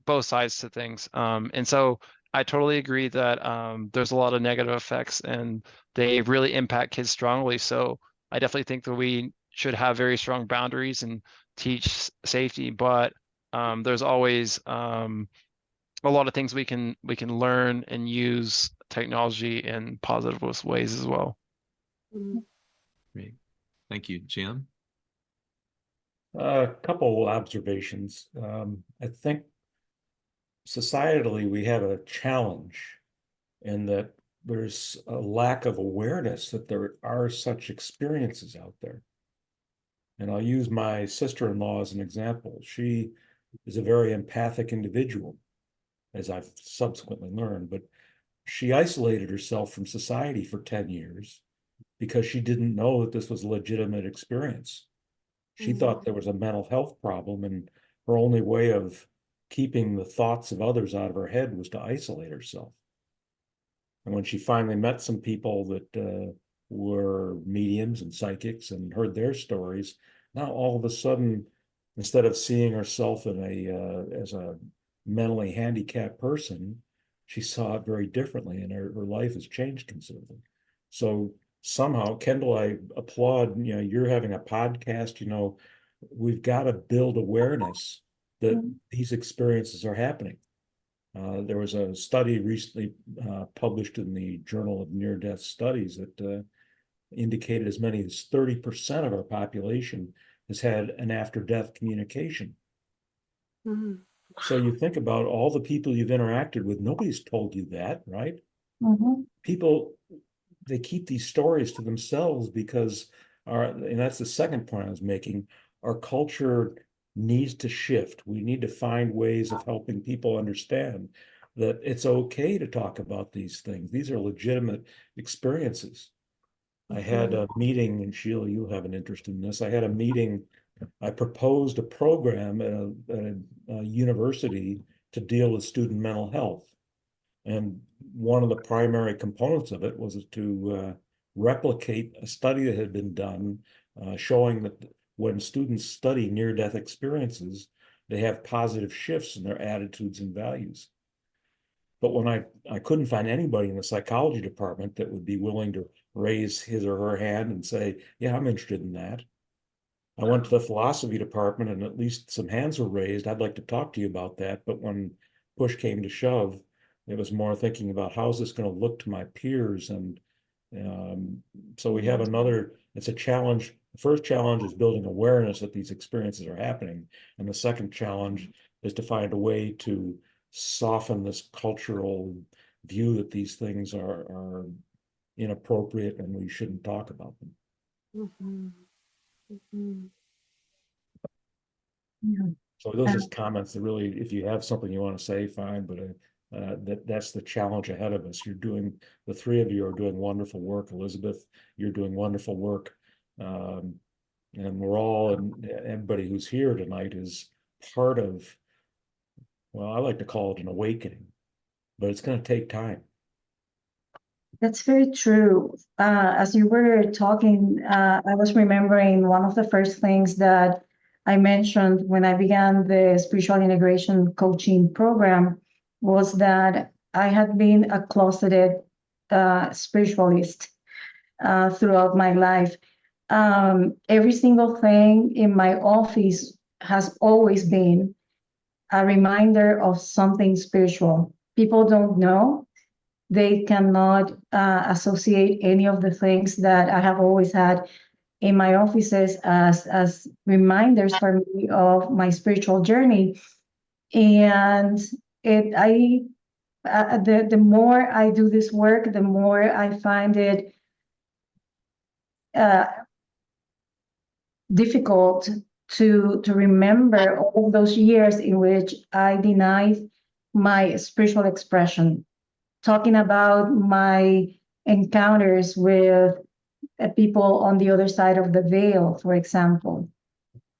both sides to things. And so I totally agree that there's a lot of negative effects, and they really impact kids strongly. So I definitely think that we should have very strong boundaries and teach safety, but there's always a lot of things we can learn and use technology in positive ways as well. Great. Thank you, Jim. A couple observations. I think societally we have a challenge in that there's a lack of awareness that there are such experiences out there. And I'll use my sister-in-law as an example. She is a very empathic individual, as I've subsequently learned, but she isolated herself from society for 10 years because she didn't know that this was a legitimate experience. She thought there was a mental health problem, and her only way of keeping the thoughts of others out of her head was to isolate herself. And when she finally met some people that were mediums and psychics and heard their stories, now all of a sudden, instead of seeing herself in as a mentally handicapped person, she saw it very differently, and her life has changed considerably. So somehow, Kendall, I applaud, you're having a podcast, we've got to build awareness that these experiences are happening. There was a study recently published in the Journal of Near-Death Studies that indicated as many as 30% of our population has had an after-death communication. So you think about all the people you've interacted with, nobody's told you that, right? People, they keep these stories to themselves because and that's the second point I was making, our culture needs to shift. We need to find ways of helping people understand that it's okay to talk about these things. These are legitimate experiences. I had a meeting, and Sheila, you'll have an interest in this. I had a meeting, I proposed a program at a university to deal with student mental health. And one of the primary components of it was to replicate a study that had been done showing that when students study near-death experiences, they have positive shifts in their attitudes and values. But when I couldn't find anybody in the psychology department that would be willing to raise his or her hand and say, yeah, I'm interested in that. I went to the philosophy department, and at least some hands were raised. I'd like to talk to you about that. But when push came to shove, it was more thinking about how's this going to look to my peers. And so we have it's a challenge. The first challenge is building awareness that these experiences are happening. And the second challenge is to find a way to soften this cultural view that these things are inappropriate and we shouldn't talk about them. So those are just comments that really, if you have something you want to say, fine, but that's the challenge ahead of us. The three of you are doing wonderful work. Elizabeth, you're doing wonderful work. And we're all, and everybody who's here tonight is part of, well, I like to call it an awakening, but it's going to take time. That's very true. As you were talking, I was remembering one of the first things that I mentioned when I began the spiritual integration coaching program was that I had been a closeted spiritualist throughout my life. Every single thing in my office has always been a reminder of something spiritual. People don't know. They cannot associate any of the things that I have always had in my offices as reminders for me of my spiritual journey. And the more I do this work, the more I find it difficult to remember all those years in which I denied my spiritual expression. Talking about my encounters with people on the other side of the veil, for example.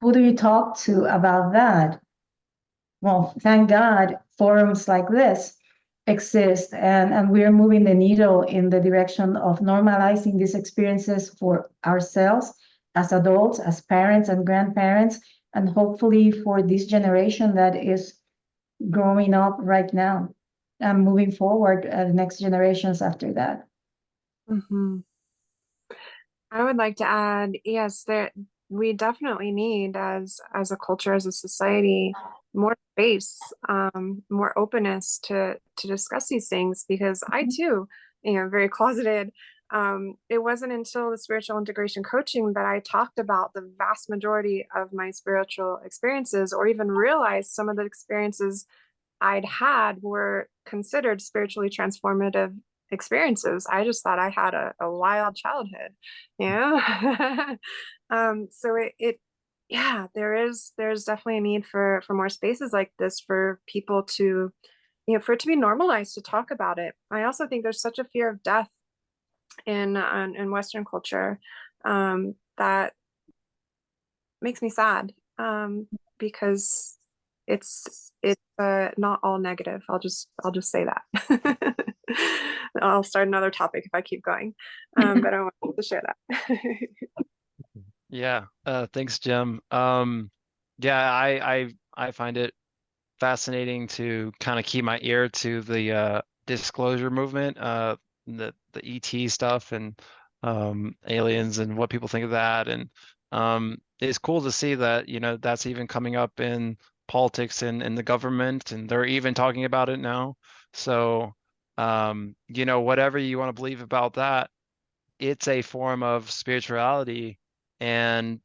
Who do you talk to about that? Well, thank God, forums like this. exist, and we are moving the needle in the direction of normalizing these experiences for ourselves as adults, as parents and grandparents, and hopefully for this generation that is growing up right now and moving forward, the next generations after that. Mhm. I would like to add, yes, there we definitely need as a culture, as a society, more space, more openness to discuss these things, because I too, very closeted. It wasn't until the spiritual integration coaching that I talked about the vast majority of my spiritual experiences, or even realized some of the experiences I'd had were considered spiritually transformative experiences. I just thought I had a wild childhood, you know? So yeah, there's definitely a need for more spaces like this for people to, for it to be normalized to talk about it. I also think there's such a fear of death in Western culture, that makes me sad, because it's not all negative. I'll just say that. I'll start another topic if I keep going, but I want to share that. Yeah, thanks, Jim. Yeah, I find it fascinating to kind of keep my ear to the disclosure movement, the ET stuff and aliens and what people think of that. And it's cool to see that, that's even coming up in politics and in the government, and they're even talking about it now. So, whatever you want to believe about that, it's a form of spirituality and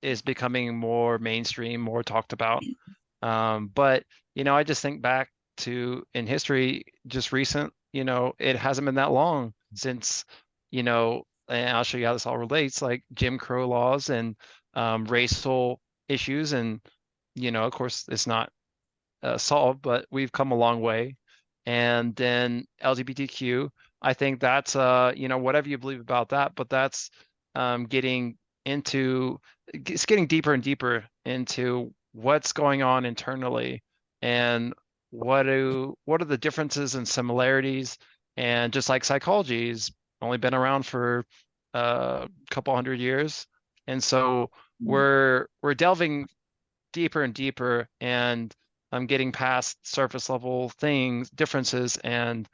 is becoming more mainstream, more talked about. But I just think back to in history, just recent, it hasn't been that long since, and I'll show you how this all relates, like Jim Crow laws and racial issues. And, of course, it's not solved, but we've come a long way. And then LGBTQ, I think that's whatever you believe about that, but that's getting deeper and deeper into what's going on internally and what are the differences and similarities. And just like psychology's only been around for a couple hundred years, and so we're delving deeper and deeper, and I'm getting past surface level differences, and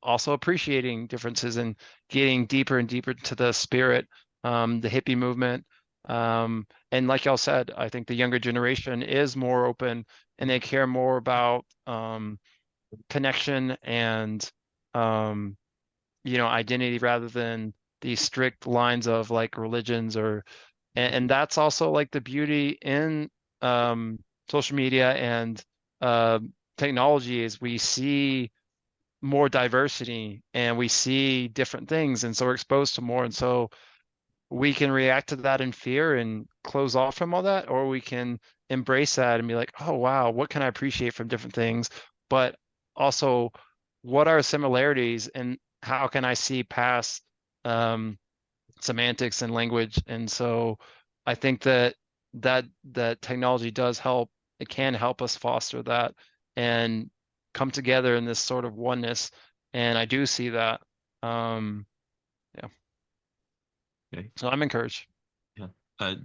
also appreciating differences, and getting deeper and deeper to the spirit, the hippie movement. And like y'all said, I think the younger generation is more open, and they care more about connection and identity, rather than these strict lines of like religions. And that's also like the beauty in social media and technology, is we see more diversity and we see different things, and so we're exposed to more, and so we can react to that in fear and close off from all that, or we can embrace that and be like, oh wow, what can I appreciate from different things, but also what are similarities, and how can I see past semantics and language. And so I think that technology does help. It can help us foster that and come together in this sort of oneness. And I do see that. Yeah. Okay. So I'm encouraged. Yeah.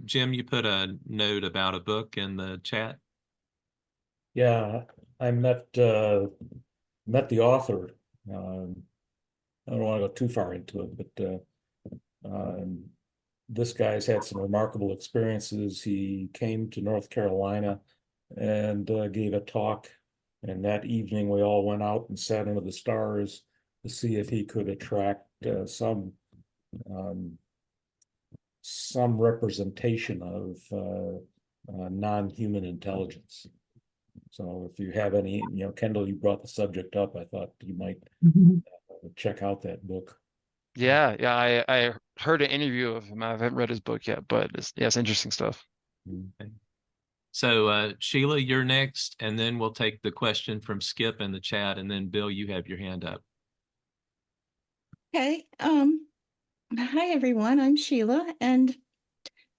Jim, you put a note about a book in the chat. Yeah, I met the author. I don't want to go too far into it, but this guy's had some remarkable experiences. He came to North Carolina and gave a talk, and that evening we all went out and sat under the stars to see if he could attract some representation of non-human intelligence. So if you have any, Kendall, you brought the subject up. I thought you might check out that book. Yeah, I heard an interview of him. I haven't read his book yet, but it's interesting stuff. Okay. So Sheila, you're next, and then we'll take the question from Skip in the chat, and then Bill, you have your hand up. Okay. Hi everyone, I'm Sheila, and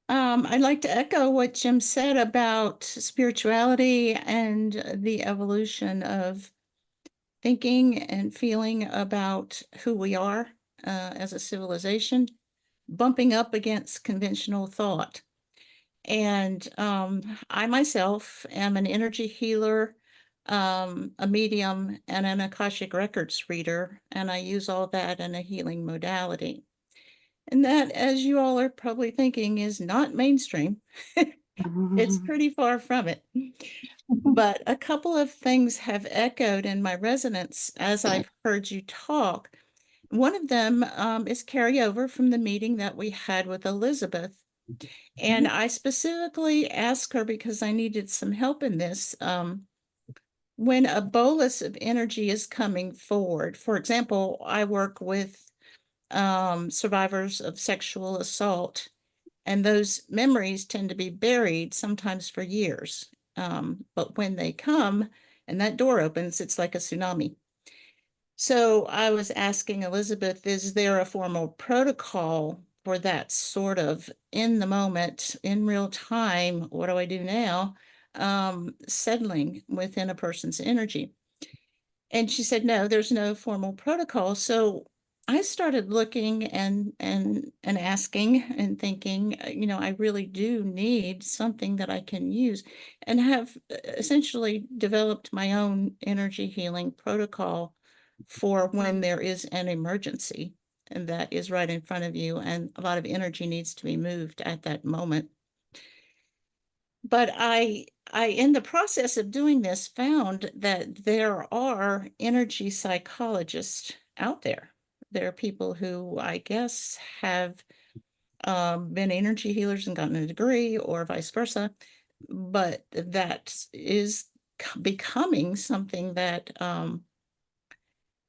I'd like to echo what Jim said about spirituality and the evolution of thinking and feeling about who we are as a civilization, bumping up against conventional thought. And I myself am an energy healer, a medium, and an Akashic Records reader, and I use all that in a healing modality. And that, as you all are probably thinking, is not mainstream. It's pretty far from it. But a couple of things have echoed in my resonance as I've heard you talk. One of them is carryover from the meeting that we had with Elizabeth. And I specifically asked her because I needed some help in this. When a bolus of energy is coming forward, for example, I work with survivors of sexual assault, and those memories tend to be buried sometimes for years. But when they come and that door opens, it's like a tsunami. So I was asking Elizabeth, is there a formal protocol for that sort of in the moment, in real time, what do I do now? Settling within a person's energy. And she said, no, there's no formal protocol. So I started looking and asking and thinking, I really do need something that I can use, and have essentially developed my own energy healing protocol for when there is an emergency and that is right in front of you, and a lot of energy needs to be moved at that moment. But I in the process of doing this found that there are energy psychologists out there. There are people who I guess have been energy healers and gotten a degree, or vice versa, but that is becoming something that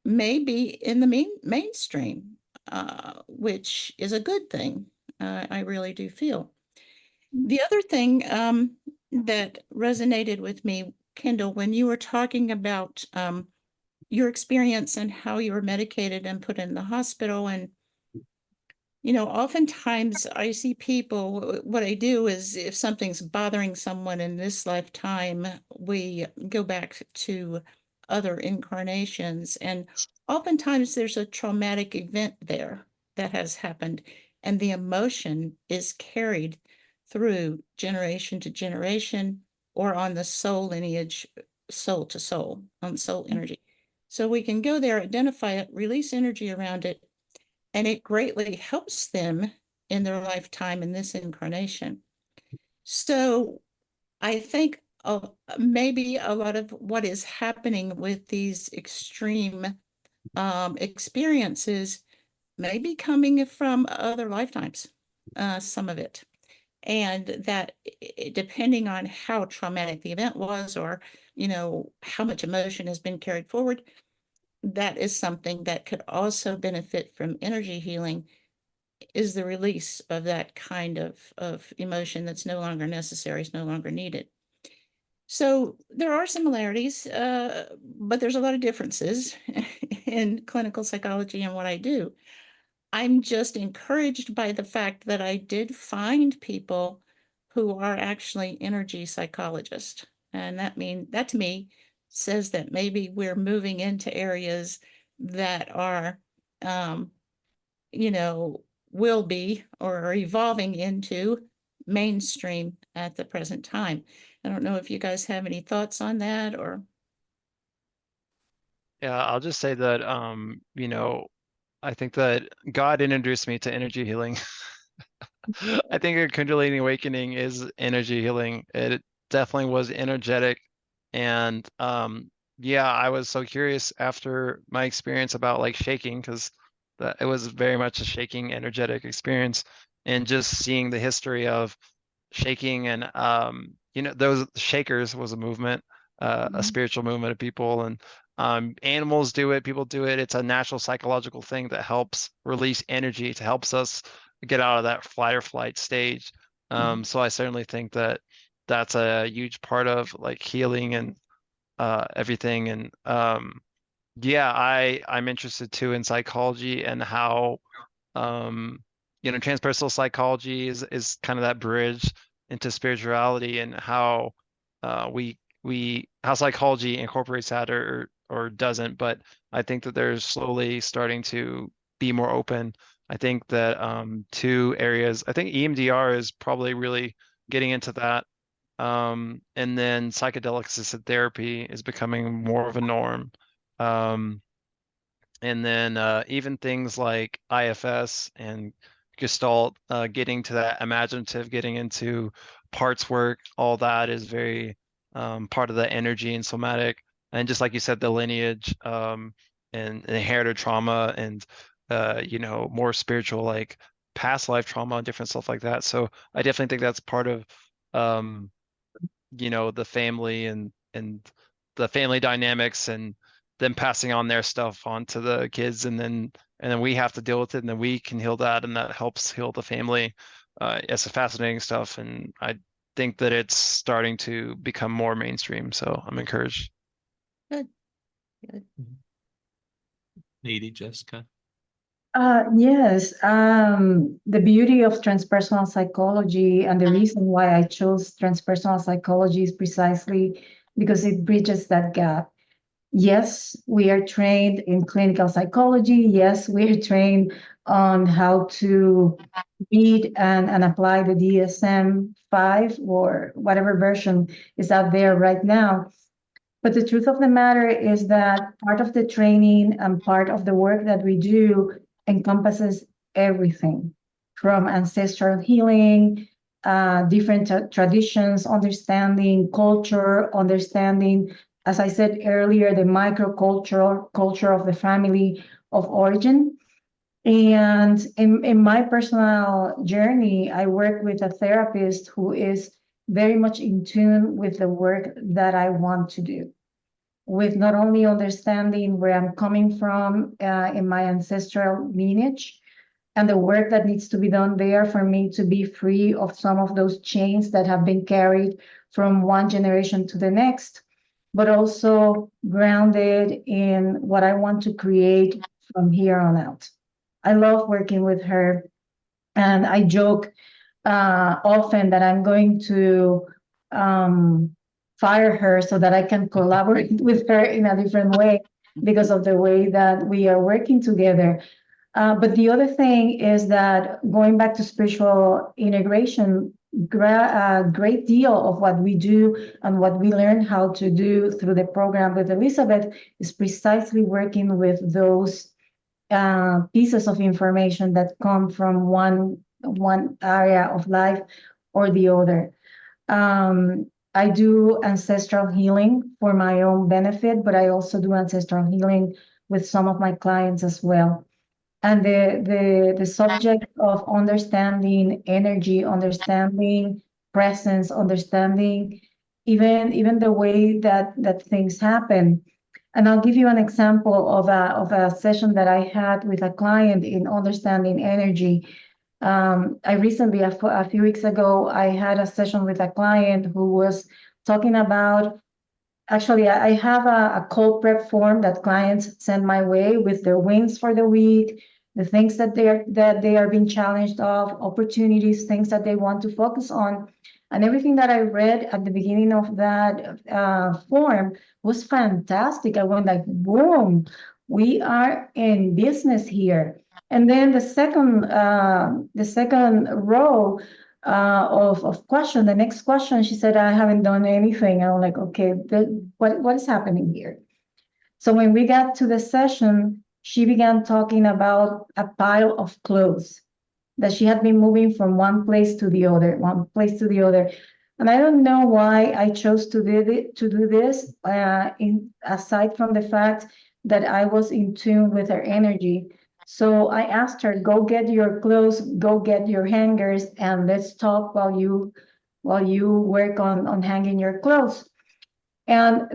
may be in the mainstream, which is a good thing. I really do feel. The other thing that resonated with me, Kendall, when you were talking about your experience and how you were medicated and put in the hospital, and oftentimes I see people, what I do is if something's bothering someone in this lifetime, we go back to other incarnations, and oftentimes there's a traumatic event there that has happened, and the emotion is carried through generation to generation, or on the soul lineage, soul to soul, on soul energy. So we can go there, identify it, release energy around it, and it greatly helps them in their lifetime in this incarnation. So I think maybe a lot of what is happening with these extreme experiences may be coming from other lifetimes, some of it. And that depending on how traumatic the event was, or, how much emotion has been carried forward, that is something that could also benefit from energy healing, is the release of that kind of emotion that's no longer necessary, is no longer needed. So there are similarities, but there's a lot of differences in clinical psychology and what I do. I'm just encouraged by the fact that I did find people who are actually energy psychologists. And that to me says that maybe we're moving into areas that are, will be or are evolving into mainstream at the present time. I don't know if you guys have any thoughts on that, or. Yeah, I'll just say that, I think that God introduced me to energy healing. I think a Kundalini awakening is energy healing. It definitely was energetic. And yeah, I was so curious after my experience about like shaking, because it was very much a shaking energetic experience, and just seeing the history of shaking, and those shakers was a movement, a spiritual movement of people, and animals do it, people do it. It's a natural psychological thing that helps release energy, to helps us get out of that flight or flight stage. So I certainly think that that's a huge part of like healing and everything. And yeah, I'm interested too in psychology, and how transpersonal psychology is kind of that bridge into spirituality, and how how psychology incorporates that, or or doesn't, but I think that they're slowly starting to be more open. I think that two areas, I think EMDR is probably really getting into that. And then psychedelic assisted therapy is becoming more of a norm. And then even things like IFS and Gestalt, getting to that imaginative, getting into parts work, all that is very part of the energy and somatic. And just like you said, the lineage and inherited trauma and more spiritual, like past life trauma, different stuff like that. So I definitely think that's part of the family and the family dynamics and them passing on their stuff onto the kids, and then we have to deal with it, and then we can heal that, and that helps heal the family. It's a fascinating stuff, and I think that it's starting to become more mainstream, so I'm encouraged. Good. Needy, Jessica. Yes, the beauty of transpersonal psychology and the reason why I chose transpersonal psychology is precisely because it bridges that gap. Yes, we are trained in clinical psychology. Yes, we are trained on how to read and apply the DSM-5 or whatever version is out there right now. But the truth of the matter is that part of the training and part of the work that we do encompasses everything from ancestral healing, different traditions, understanding culture, understanding, as I said earlier, the microcultural culture of the family of origin. And in my personal journey, I work with a therapist who is very much in tune with the work that I want to do, with not only understanding where I'm coming from in my ancestral lineage and the work that needs to be done there for me to be free of some of those chains that have been carried from one generation to the next, but also grounded in what I want to create from here on out. I love working with her, and I joke often that I'm going to fire her so that I can collaborate with her in a different way because of the way that we are working together. But the other thing is that going back to spiritual integration, a great deal of what we do and what we learn how to do through the program with Elizabeth is precisely working with those pieces of information that come from one area of life or the other. I do ancestral healing for my own benefit, but I also do ancestral healing with some of my clients as well. And the subject of understanding energy, understanding presence, understanding even the way that things happen. And I'll give you an example of a session that I had with a client in understanding energy. I recently, a few weeks ago, I had a session with a client who was talking about, actually, I have a cold prep form that clients send my way with their wins for the week, the things that they are being challenged of, opportunities, things that they want to focus on. And everything that I read at the beginning of that form was fantastic. I went like, boom, we are in business here. And then the second row of question, the next question, she said, I haven't done anything. I'm like, okay, what is happening here? So when we got to the session, she began talking about a pile of clothes that she had been moving from one place to the other. And I don't know why I chose to do this, aside from the fact that I was in tune with her energy. So I asked her, go get your clothes, go get your hangers, and let's talk while you work on hanging your clothes. And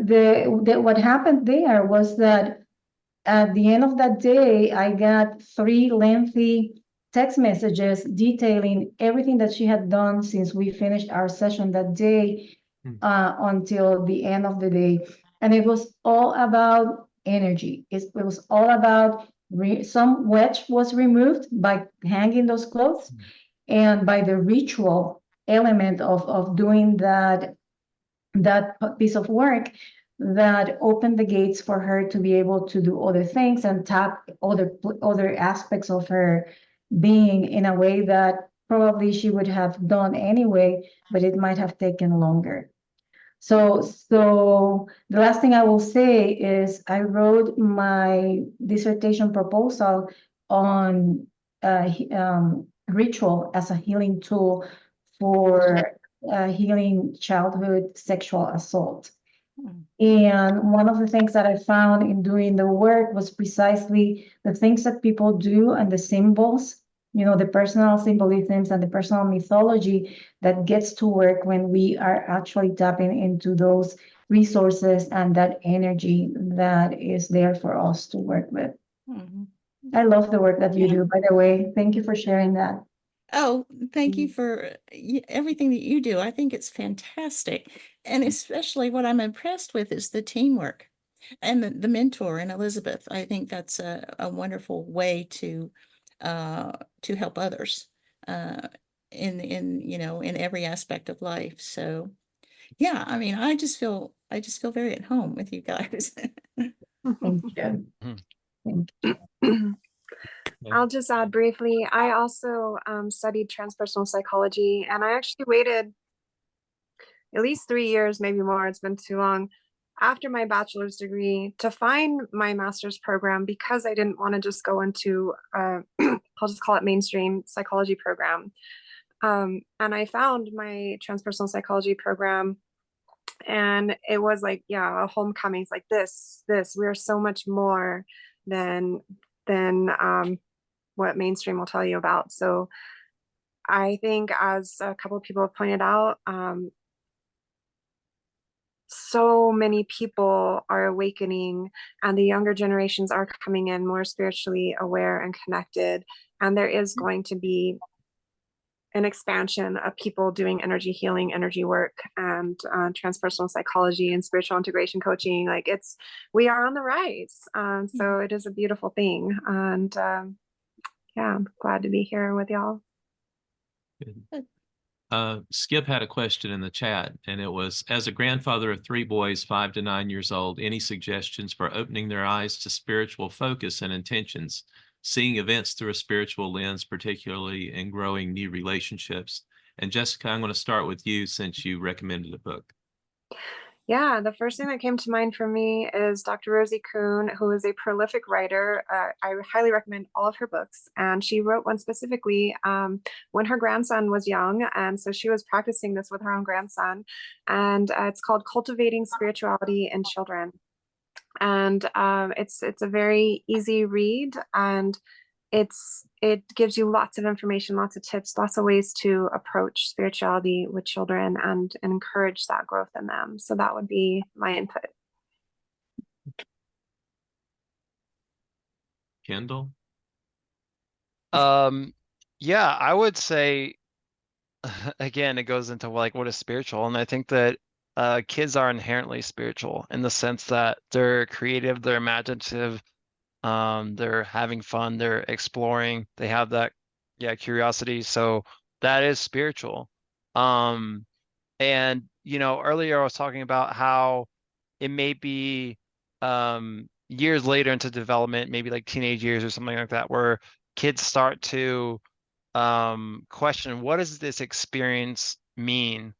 what happened there was that at the end of that day, I got 3 lengthy text messages detailing everything that she had done since we finished our session that day until the end of the day. And it was all about energy. It was all about some wedge was removed by hanging those clothes and by the ritual element of doing that piece of work. that opened the gates for her to be able to do other things and tap other aspects of her being in a way that probably she would have done anyway, but it might have taken longer. So the last thing I will say is I wrote my dissertation proposal on ritual as a healing tool for healing childhood sexual assault. And one of the things that I found in doing the work was precisely the things that people do and the symbols, the personal symbolisms and the personal mythology that gets to work when we are actually tapping into those resources and that energy that is there for us to work with. Mhm. I love the work that you do, by the way. Thank you for sharing that. Oh, thank you for everything that you do. I think it's fantastic. And especially what I'm impressed with is the teamwork and the mentor in Elizabeth. I think that's a wonderful way to help others in every aspect of life. So yeah, I mean, I just feel very at home with you guys. Thank you. Mhm. Thank you. I'll just add briefly, I also studied transpersonal psychology, and I actually waited at least 3 years, maybe more, it's been too long, after my bachelor's degree to find my master's program because I didn't want to just go into, I'll just call it mainstream psychology program. And I found my transpersonal psychology program, and it was like, yeah, a homecoming. It's like this, we're so much more than what mainstream will tell you about. So I think, as a couple of people have pointed out, so many people are awakening, and the younger generations are coming in more spiritually aware and connected. And there is going to be an expansion of people doing energy healing, energy work, and transpersonal psychology and spiritual integration coaching. Like, we are on the rise. So it is a beautiful thing. And yeah, I'm glad to be here with y'all. Skip had a question in the chat, and it was, as a grandfather of 3 boys, 5 to 9 years old, any suggestions for opening their eyes to spiritual focus and intentions, seeing events through a spiritual lens, particularly in growing new relationships? And Jessica, I'm going to start with you since you recommended a book. Yeah, the first thing that came to mind for me is Dr. Rosie Kuhn, who is a prolific writer. I highly recommend all of her books. And she wrote one specifically when her grandson was young. And so she was practicing this with her own grandson. And it's called Cultivating Spirituality in Children. And it's a very easy read, and it gives you lots of information, lots of tips, lots of ways to approach spirituality with children and encourage that growth in them. So that would be my input. Kendall? Yeah, I would say, again, it goes into like what is spiritual, and I think that kids are inherently spiritual in the sense that they're creative, they're imaginative, they're having fun, they're exploring, they have that curiosity. So that is spiritual. And earlier I was talking about how it may be years later into development, maybe like teenage years or something like that, where kids start to question, what does this experience mean?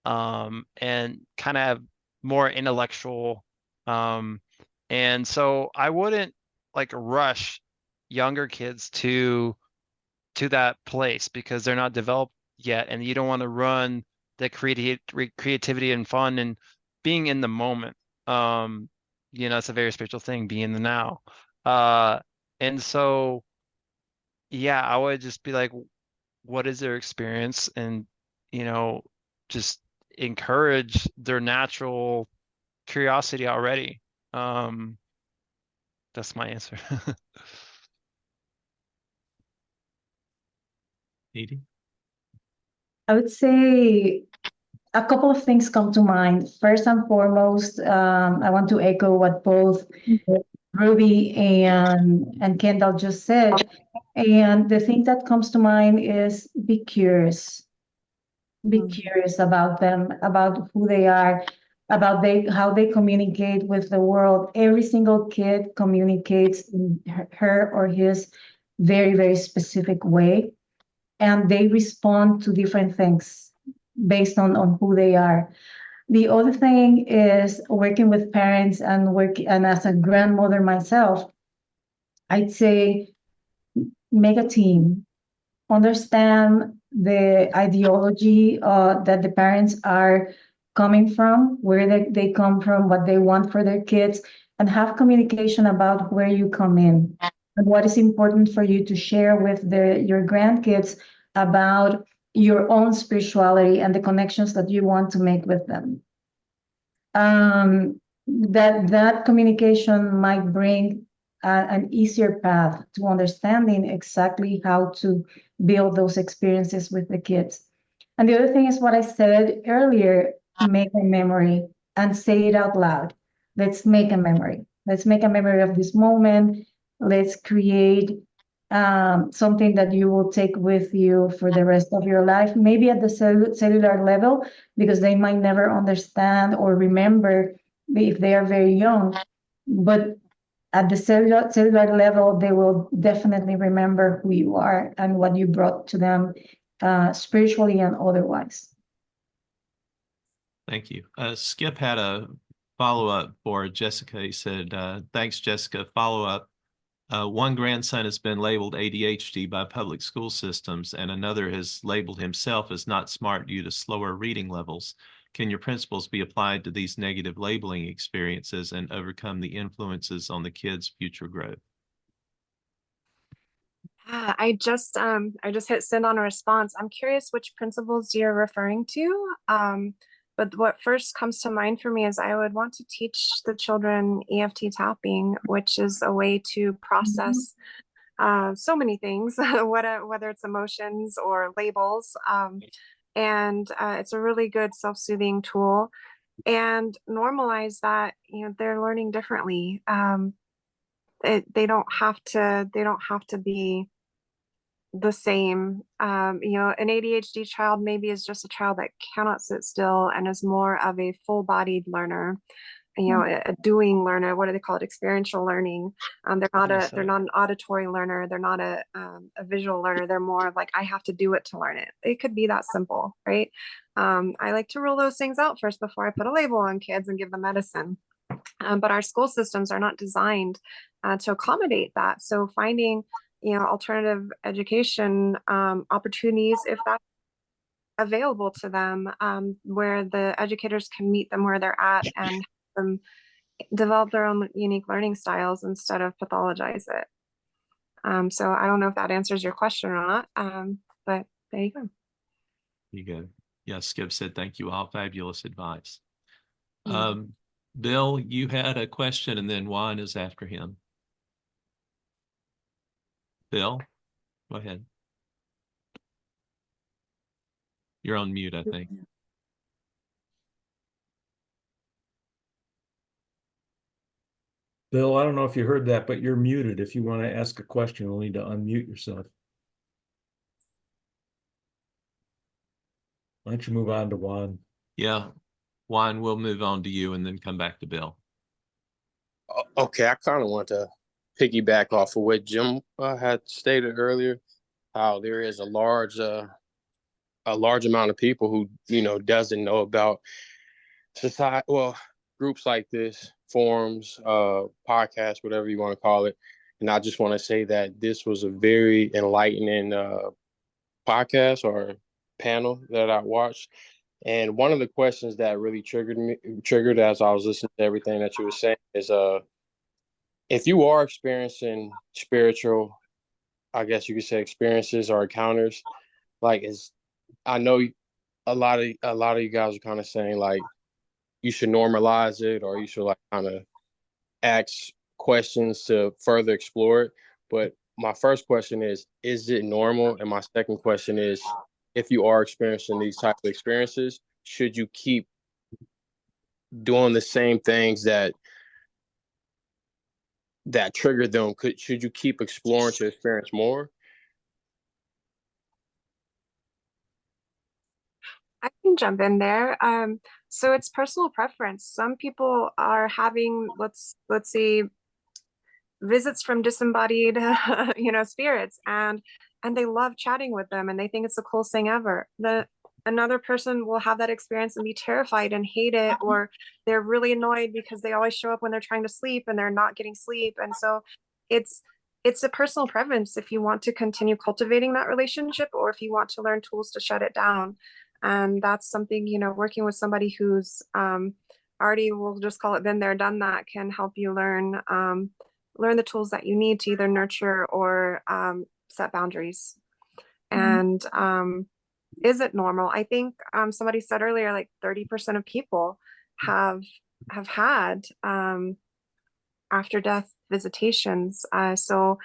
And kind of have more intellectual. And so I wouldn't like rush younger kids to that place because they're not developed yet, and you don't want to run the creativity and fun and being in the moment. It's a very spiritual thing, being in the now. And so yeah, I would just be like, what is their experience? And just encourage their natural curiosity already. That's my answer. Edie? I would say a couple of things come to mind. First and foremost, I want to echo what both Ruby and Kendall just said. And the thing that comes to mind is be curious. Be curious about them, about who they are. about how they communicate with the world. Every single kid communicates in her or his very, very specific way, and they respond to different things based on who they are. The other thing is working with parents and as a grandmother myself, I'd say make a team, understand the ideology that the parents are coming from, where they come from, what they want for their kids, and have communication about where you come in and what is important for you to share with your grandkids about your own spirituality and the connections that you want to make with them. That communication might bring an easier path to understanding exactly how to build those experiences with the kids. And the other thing is what I said earlier, make a memory and say it out loud. Let's make a memory. Let's make a memory of this moment. Let's create something that you will take with you for the rest of your life, maybe at the cellular level, because they might never understand or remember if they are very young. But at the cellular level, they will definitely remember who you are and what you brought to them spiritually and otherwise. Thank you. Skip had a follow-up for Jessica. He said, thanks, Jessica. Follow-up. One grandson has been labeled ADHD by public school systems, and another has labeled himself as not smart due to slower reading levels. Can your principles be applied to these negative labeling experiences and overcome the influences on the kids' future growth? I just hit send on a response. I'm curious which principles you're referring to. But what first comes to mind for me is I would want to teach the children EFT tapping, which is a way to process so many things, whether it's emotions or labels. And it's a really good self-soothing tool, and normalize that, they're learning differently. They don't have to be the same. An ADHD child maybe is just a child that cannot sit still and is more of a full-bodied learner, a doing learner. What do they call it? Experiential learning. They're not an auditory learner. They're not a visual learner. They're more of like, I have to do it to learn it. It could be that simple, right? I like to rule those things out first before I put a label on kids and give them medicine. But our school systems are not designed to accommodate that. So finding, alternative education opportunities, if that's available to them, where the educators can meet them where they're at and help them develop their own unique learning styles instead of pathologize it. So I don't know if that answers your question or not, but there you go. You go. Yeah, Skip said, thank you all. Fabulous advice. Bill, you had a question, and then Juan is after him. Bill, go ahead. You're on mute, I think. Bill, I don't know if you heard that, but you're muted. If you want to ask a question, you'll need to unmute yourself. Why don't you move on to Juan? Yeah, Juan, we'll move on to you and then come back to Bill. Okay, I kind of want to piggyback off of what Jim had stated earlier, how there is a large amount of people who, doesn't know about society, well, groups like this, forums, podcasts, whatever you want to call it. And I just want to say that this was a very enlightening podcast or panel that I watched. And one of the questions that really triggered as I was listening to everything that you were saying is, if you are experiencing spiritual, I guess you could say, experiences or encounters, I know a lot of you guys are kind of saying like you should normalize it, or you should like kind of ask questions to further explore it. But my first question is it normal? And my second question is, if you are experiencing these types of experiences, should you keep doing the same things that trigger them? Should you keep exploring to experience more? I can jump in there. So it's personal preference. Some people are having, let's see, visits from disembodied spirits, and they love chatting with them and they think it's the coolest thing ever. Another person will have that experience and be terrified and hate it, or they're really annoyed because they always show up when they're trying to sleep and they're not getting sleep. And so it's a personal preference if you want to continue cultivating that relationship or if you want to learn tools to shut it down. And that's something, working with somebody who's already, we'll just call it been there, done that, can help you learn the tools that you need to either nurture or set boundaries. And is it normal? I think somebody said earlier, like 30% of people have had after death visitations. So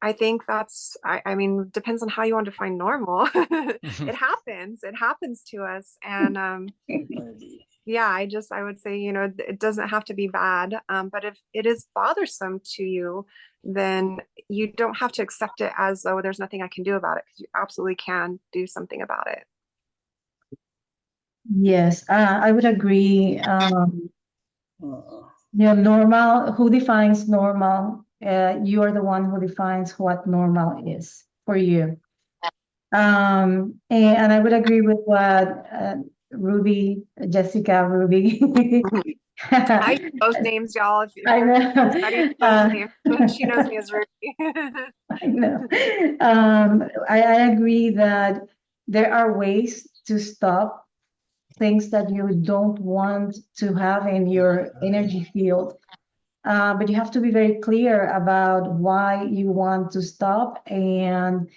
I think that's, I mean, depends on how you want to define normal. It happens to us. And yeah, I would say, it doesn't have to be bad. But if it is bothersome to you, then you don't have to accept it as though there's nothing I can do about it, because you absolutely can do something about it. Yes, I would agree. Normal, who defines normal? You are the one who defines what normal is for you. And I would agree with what Jessica Ruby. I use those names, y'all. If I know. studying those names, she knows me as Ruby. I know. I agree that there are ways to stop things that you don't want to have in your energy field. But you have to be very clear about why you want to stop and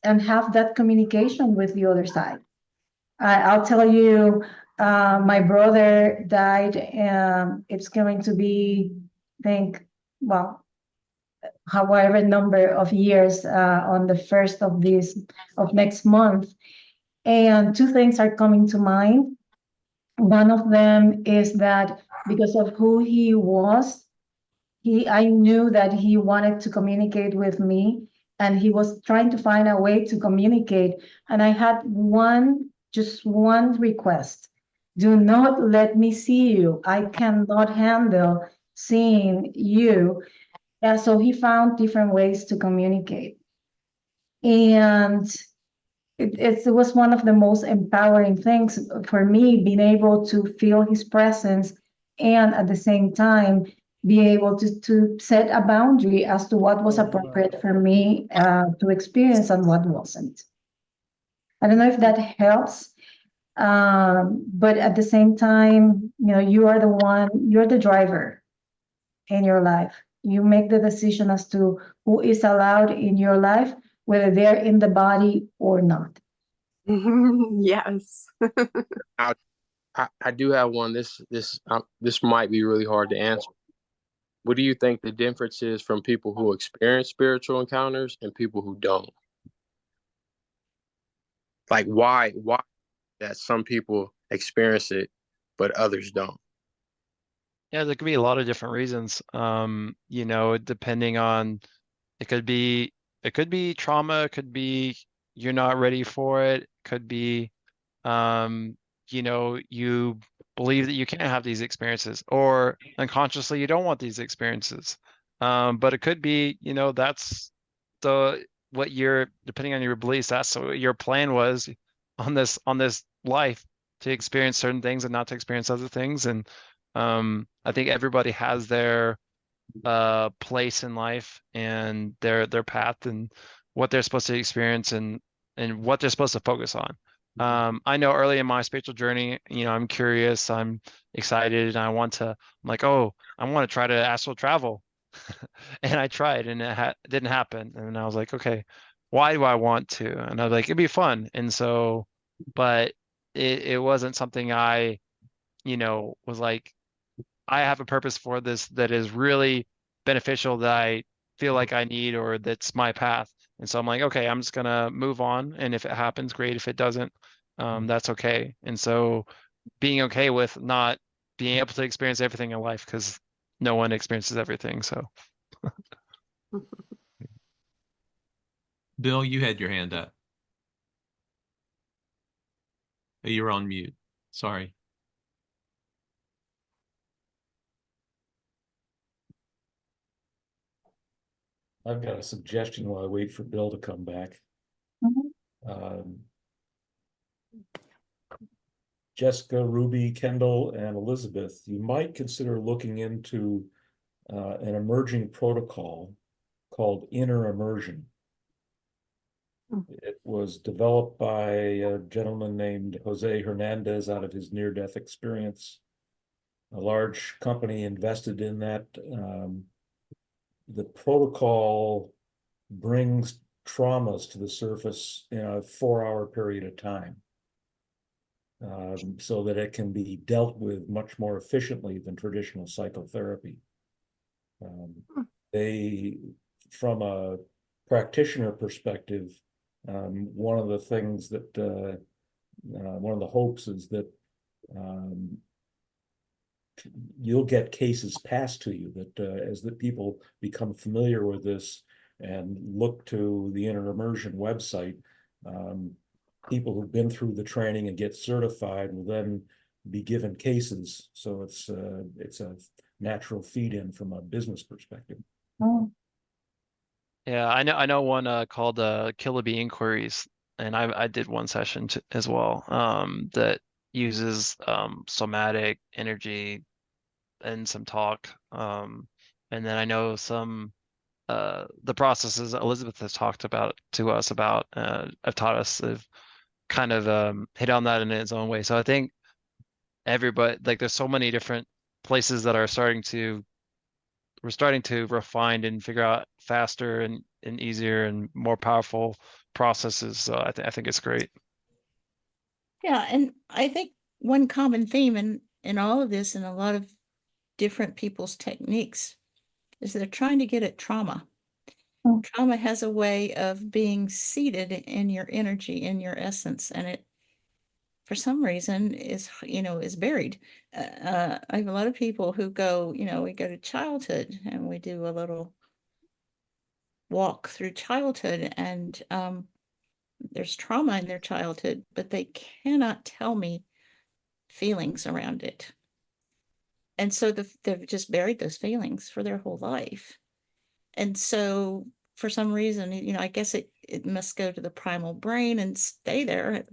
have that communication with the other side. I'll tell you, my brother died. It's going to be, I think, well, however number of years on the 1st of next month. And two things are coming to mind. One of them is that because of who he was, I knew that he wanted to communicate with me, and he was trying to find a way to communicate. And I had just one request: do not let me see you. I cannot handle seeing you. And so he found different ways to communicate. And it was one of the most empowering things for me, being able to feel his presence and at the same time be able to set a boundary as to what was appropriate for me to experience and what wasn't. I don't know if that helps, but at the same time, you're the driver in your life. You make the decision as to who is allowed in your life, whether they're in the body or not. Yes. I do have one. This might be really hard to answer. What do you think the difference is from people who experience spiritual encounters and people who don't? Like why that some people experience it but others don't? Yeah, there could be a lot of different reasons. Depending on, it could be trauma, it could be you're not ready for it, could be you believe that you can't have these experiences, or unconsciously you don't want these experiences. But it could be, that's depending on your beliefs, that's what your plan was on this life, to experience certain things and not to experience other things. And I think everybody has their place in life and their path and what they're supposed to experience and what they're supposed to focus on. I know early in my spiritual journey, I'm curious, I'm excited, and I'm like, oh, I want to try to astral travel. And I tried, and it didn't happen. And I was like, okay, why do I want to? And I was like, it'd be fun. And so, but it wasn't something I, was like, I have a purpose for this that is really beneficial, that I feel like I need, or that's my path. And so I'm like, okay, I'm just gonna move on. And if it happens, great. If it doesn't, that's okay. And so being okay with not being able to experience everything in life, because no one experiences everything. So Bill, you had your hand up. You're on mute. Sorry. I've got a suggestion while I wait for Bill to come back. Mhm. Jessica, Ruby, Kendall, and Elizabeth, you might consider looking into an emerging protocol called inner immersion. It was developed by a gentleman named Jose Hernandez out of his near-death experience. A large company invested in that. The protocol brings traumas to the surface in a 4-hour period of time, so that it can be dealt with much more efficiently than traditional psychotherapy. From a practitioner perspective, one of the things that one of the hopes is that you'll get cases passed to you that as the people become familiar with this and look to the inner immersion website, people who've been through the training and get certified will then be given cases. So it's a natural feed in from a business perspective. Oh, Yeah, I know one called Killer Bee Inquiries, and I did one session as well that uses somatic energy and some talk. And then I know some the processes Elizabeth has talked about to us about have taught us have kind of hit on that in its own way. So I think everybody, like, there's so many different places that are we're starting to refine and figure out faster and easier and more powerful processes. So I think it's great. Yeah, and I think one common theme in all of this and a lot of different people's techniques is they're trying to get at trauma. Mm. Trauma has a way of being seated in your energy, in your essence, and it, for some reason, is buried. I have a lot of people who go, we go to childhood and we do a little walk through childhood, and there's trauma in their childhood, but they cannot tell me feelings around it. And so they've just buried those feelings for their whole life. And so for some reason, I guess it must go to the primal brain and stay there.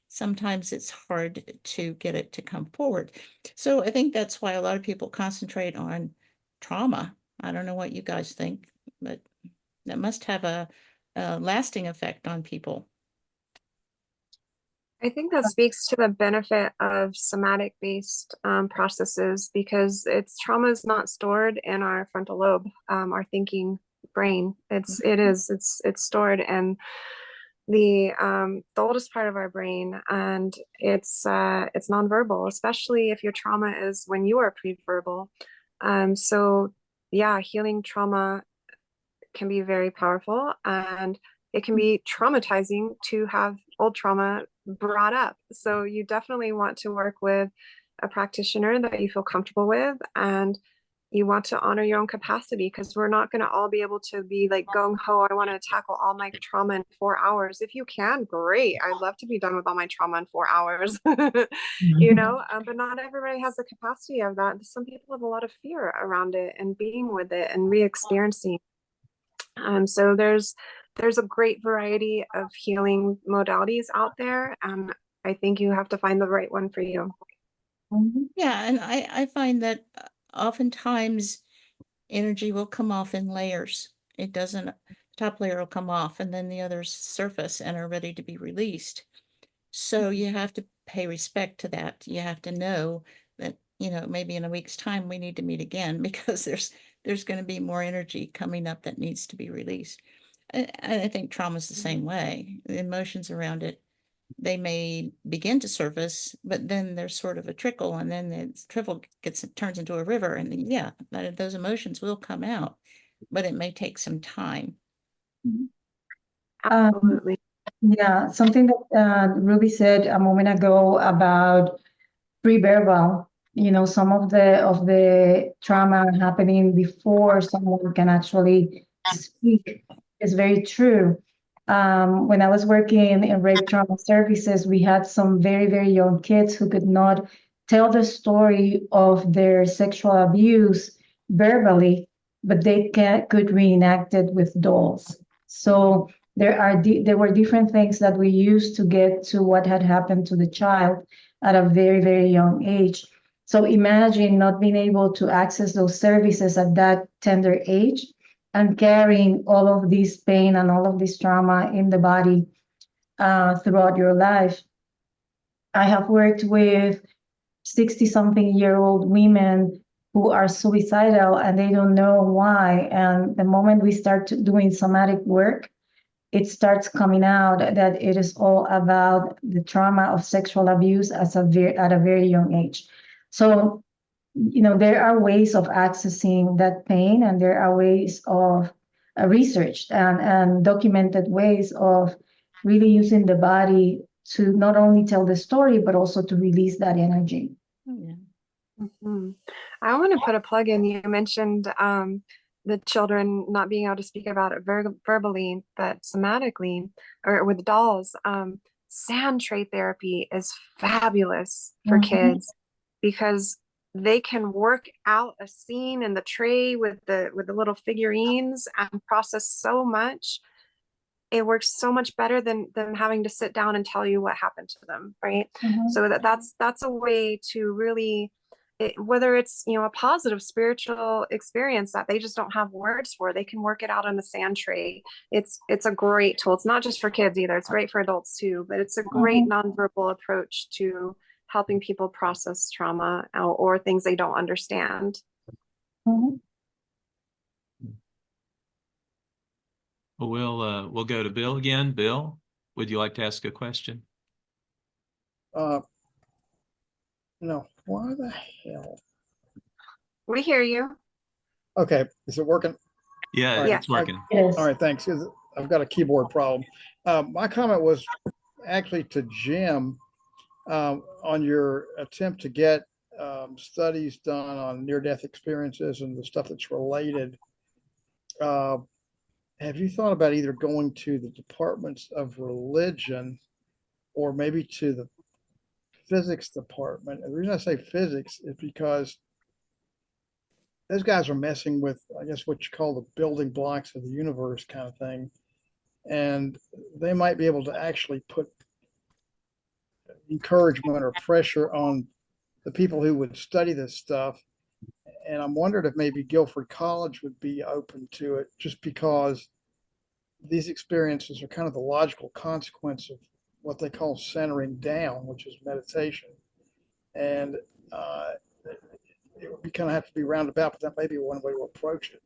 Sometimes it's hard to get it to come forward. So I think that's why a lot of people concentrate on trauma. I don't know what you guys think, but that must have a lasting effect on people. I think that speaks to the benefit of somatic based processes, because trauma is not stored in our frontal lobe, our thinking brain. It's stored in the oldest part of our brain, and it's nonverbal, especially if your trauma is when you are pre-verbal. So yeah, healing trauma can be very powerful, and it can be traumatizing to have old trauma brought up. So you definitely want to work with a practitioner that you feel comfortable with, and you want to honor your own capacity, because we're not going to all be able to be like gung-ho, I want to tackle all my trauma in 4 hours. If you can, great. I'd love to be done with all my trauma in 4 hours. But not everybody has the capacity of that. Some people have a lot of fear around it and being with it and re-experiencing. So there's a great variety of healing modalities out there, and I think you have to find the right one for you. Yeah, and I find that oftentimes energy will come off in layers. It doesn't, top layer will come off and then the others surface and are ready to be released. So you have to pay respect to that. You have to know that, maybe in a week's time we need to meet again, because there's going to be more energy coming up that needs to be released. And I think trauma is the same way. The emotions around it, they may begin to surface, but then there's sort of a trickle, and then the trickle turns into a river, and yeah, those emotions will come out, but it may take some time. Absolutely. Yeah, something that Ruby said a moment ago about pre-verbal, some of the trauma happening before someone can actually speak is very true. When I was working in rape trauma services, we had some very, very young kids who could not tell the story of their sexual abuse verbally but they could reenact it with dolls. So there were different things that we used to get to what had happened to the child at a very, very young age. So imagine not being able to access those services at that tender age and carrying all of this pain and all of this trauma in the body throughout your life. I have worked with 60-something-year-old women who are suicidal and they don't know why. And the moment we start doing somatic work, it starts coming out that it is all about the trauma of sexual abuse at a very young age. So, there are ways of accessing that pain, and there are ways of researched and documented ways of really using the body to not only tell the story, but also to release that energy. Yeah. I want to put a plug in. You mentioned the children not being able to speak about it verbally, but somatically, or with dolls. Sand tray therapy is fabulous for kids because they can work out a scene in the tray with the little figurines and process so much. It works so much better than them having to sit down and tell you what happened to them, right? So that's a way to really, whether it's a positive spiritual experience that they just don't have words for, they can work it out on a sand tray. It's a great tool. It's not just for kids either. It's great for adults too, but it's a great nonverbal approach to helping people process trauma or things they don't understand. Well, we'll go to Bill again. Bill, would you like to ask a question? Why the hell? We hear you. Okay, is it working? Yeah, All right, it's working. Yes. All right, thanks. I've got a keyboard problem. My comment was actually to Jim on your attempt to get studies done on near-death experiences and the stuff that's related. Have you thought about either going to the departments of religion or maybe to the physics department? And the reason I say physics is because those guys are messing with, I guess, what you call the building blocks of the universe kind of thing. And they might be able to actually put encouragement or pressure on the people who would study this stuff. And I'm wondering if maybe Guilford College would be open to it, just because these experiences are kind of the logical consequence of what they call centering down, which is meditation. And it would be kind of have to be roundabout, but that may be one way to approach it.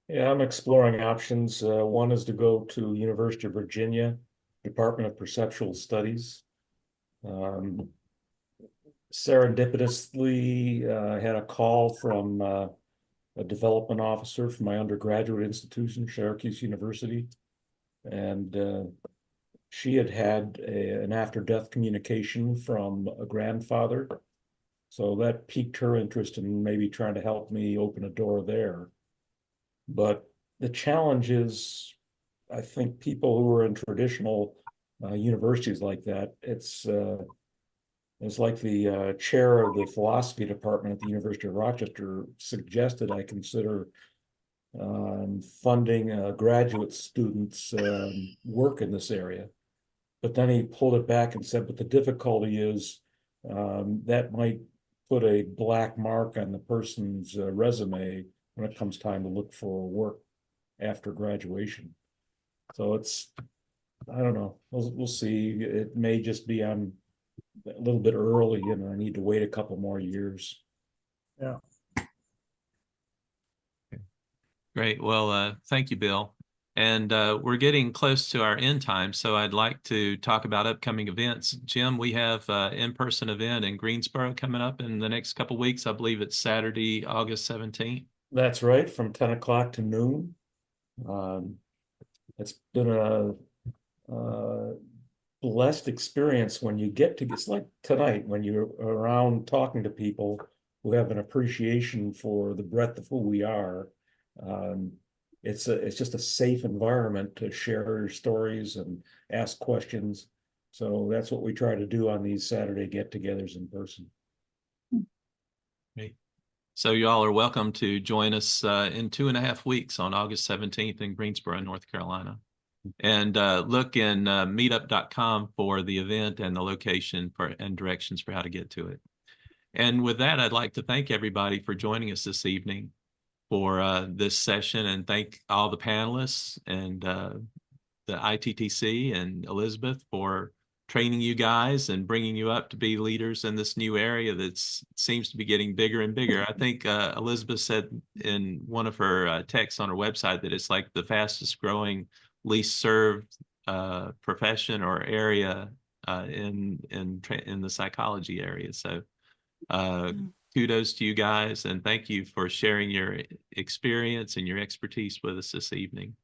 Yeah, I'm exploring options. One is to go to University of Virginia, Department of Perceptual Studies. Serendipitously, I had a call from a development officer from my undergraduate institution, Syracuse University. And she had an after-death communication from a grandfather. So that piqued her interest in maybe trying to help me open a door there. But the challenge is, I think people who are in traditional universities like that, it's like the chair of the philosophy department at the University of Rochester suggested I consider funding graduate students' work in this area. But then he pulled it back and said, but the difficulty is that might put a black mark on the person's resume when it comes time to look for work after graduation. So I don't know, we'll see. It may just be I'm a little bit early and I need to wait a couple more years. Yeah. Great. Well, thank you, Bill. And we're getting close to our end time, so I'd like to talk about upcoming events. Jim, we have an in-person event in Greensboro coming up in the next couple of weeks. I believe it's Saturday, August 17th. That's right, from 10 o'clock to noon. It's been a blessed experience when you get to, it's like tonight when you're around talking to people who have an appreciation for the breadth of who we are. It's just a safe environment to share your stories and ask questions. So that's what we try to do on these Saturday get-togethers in person. Great. So you all are welcome to join us in 2.5 weeks on August 17th in Greensboro, North Carolina. And look in meetup.com for the event and the location and directions for how to get to it. And with that, I'd like to thank everybody for joining us this evening for this session, and thank all the panelists and the ITTC and Elizabeth for training you guys and bringing you up to be leaders in this new area that seems to be getting bigger and bigger. I think Elizabeth said in one of her texts on her website that it's like the fastest growing, least served profession or area in the psychology area. So kudos to you guys, and thank you for sharing your experience and your expertise with us this evening.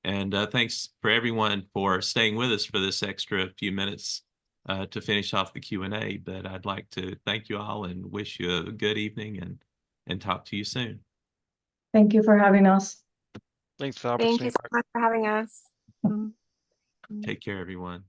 And thanks for everyone for staying with us for this extra few minutes to finish off the Q&A. But I'd like to thank you all and wish you a good evening and talk to you soon. Thank you for having us. Thanks for the Thank opportunity. you so much for having us. Take care, everyone.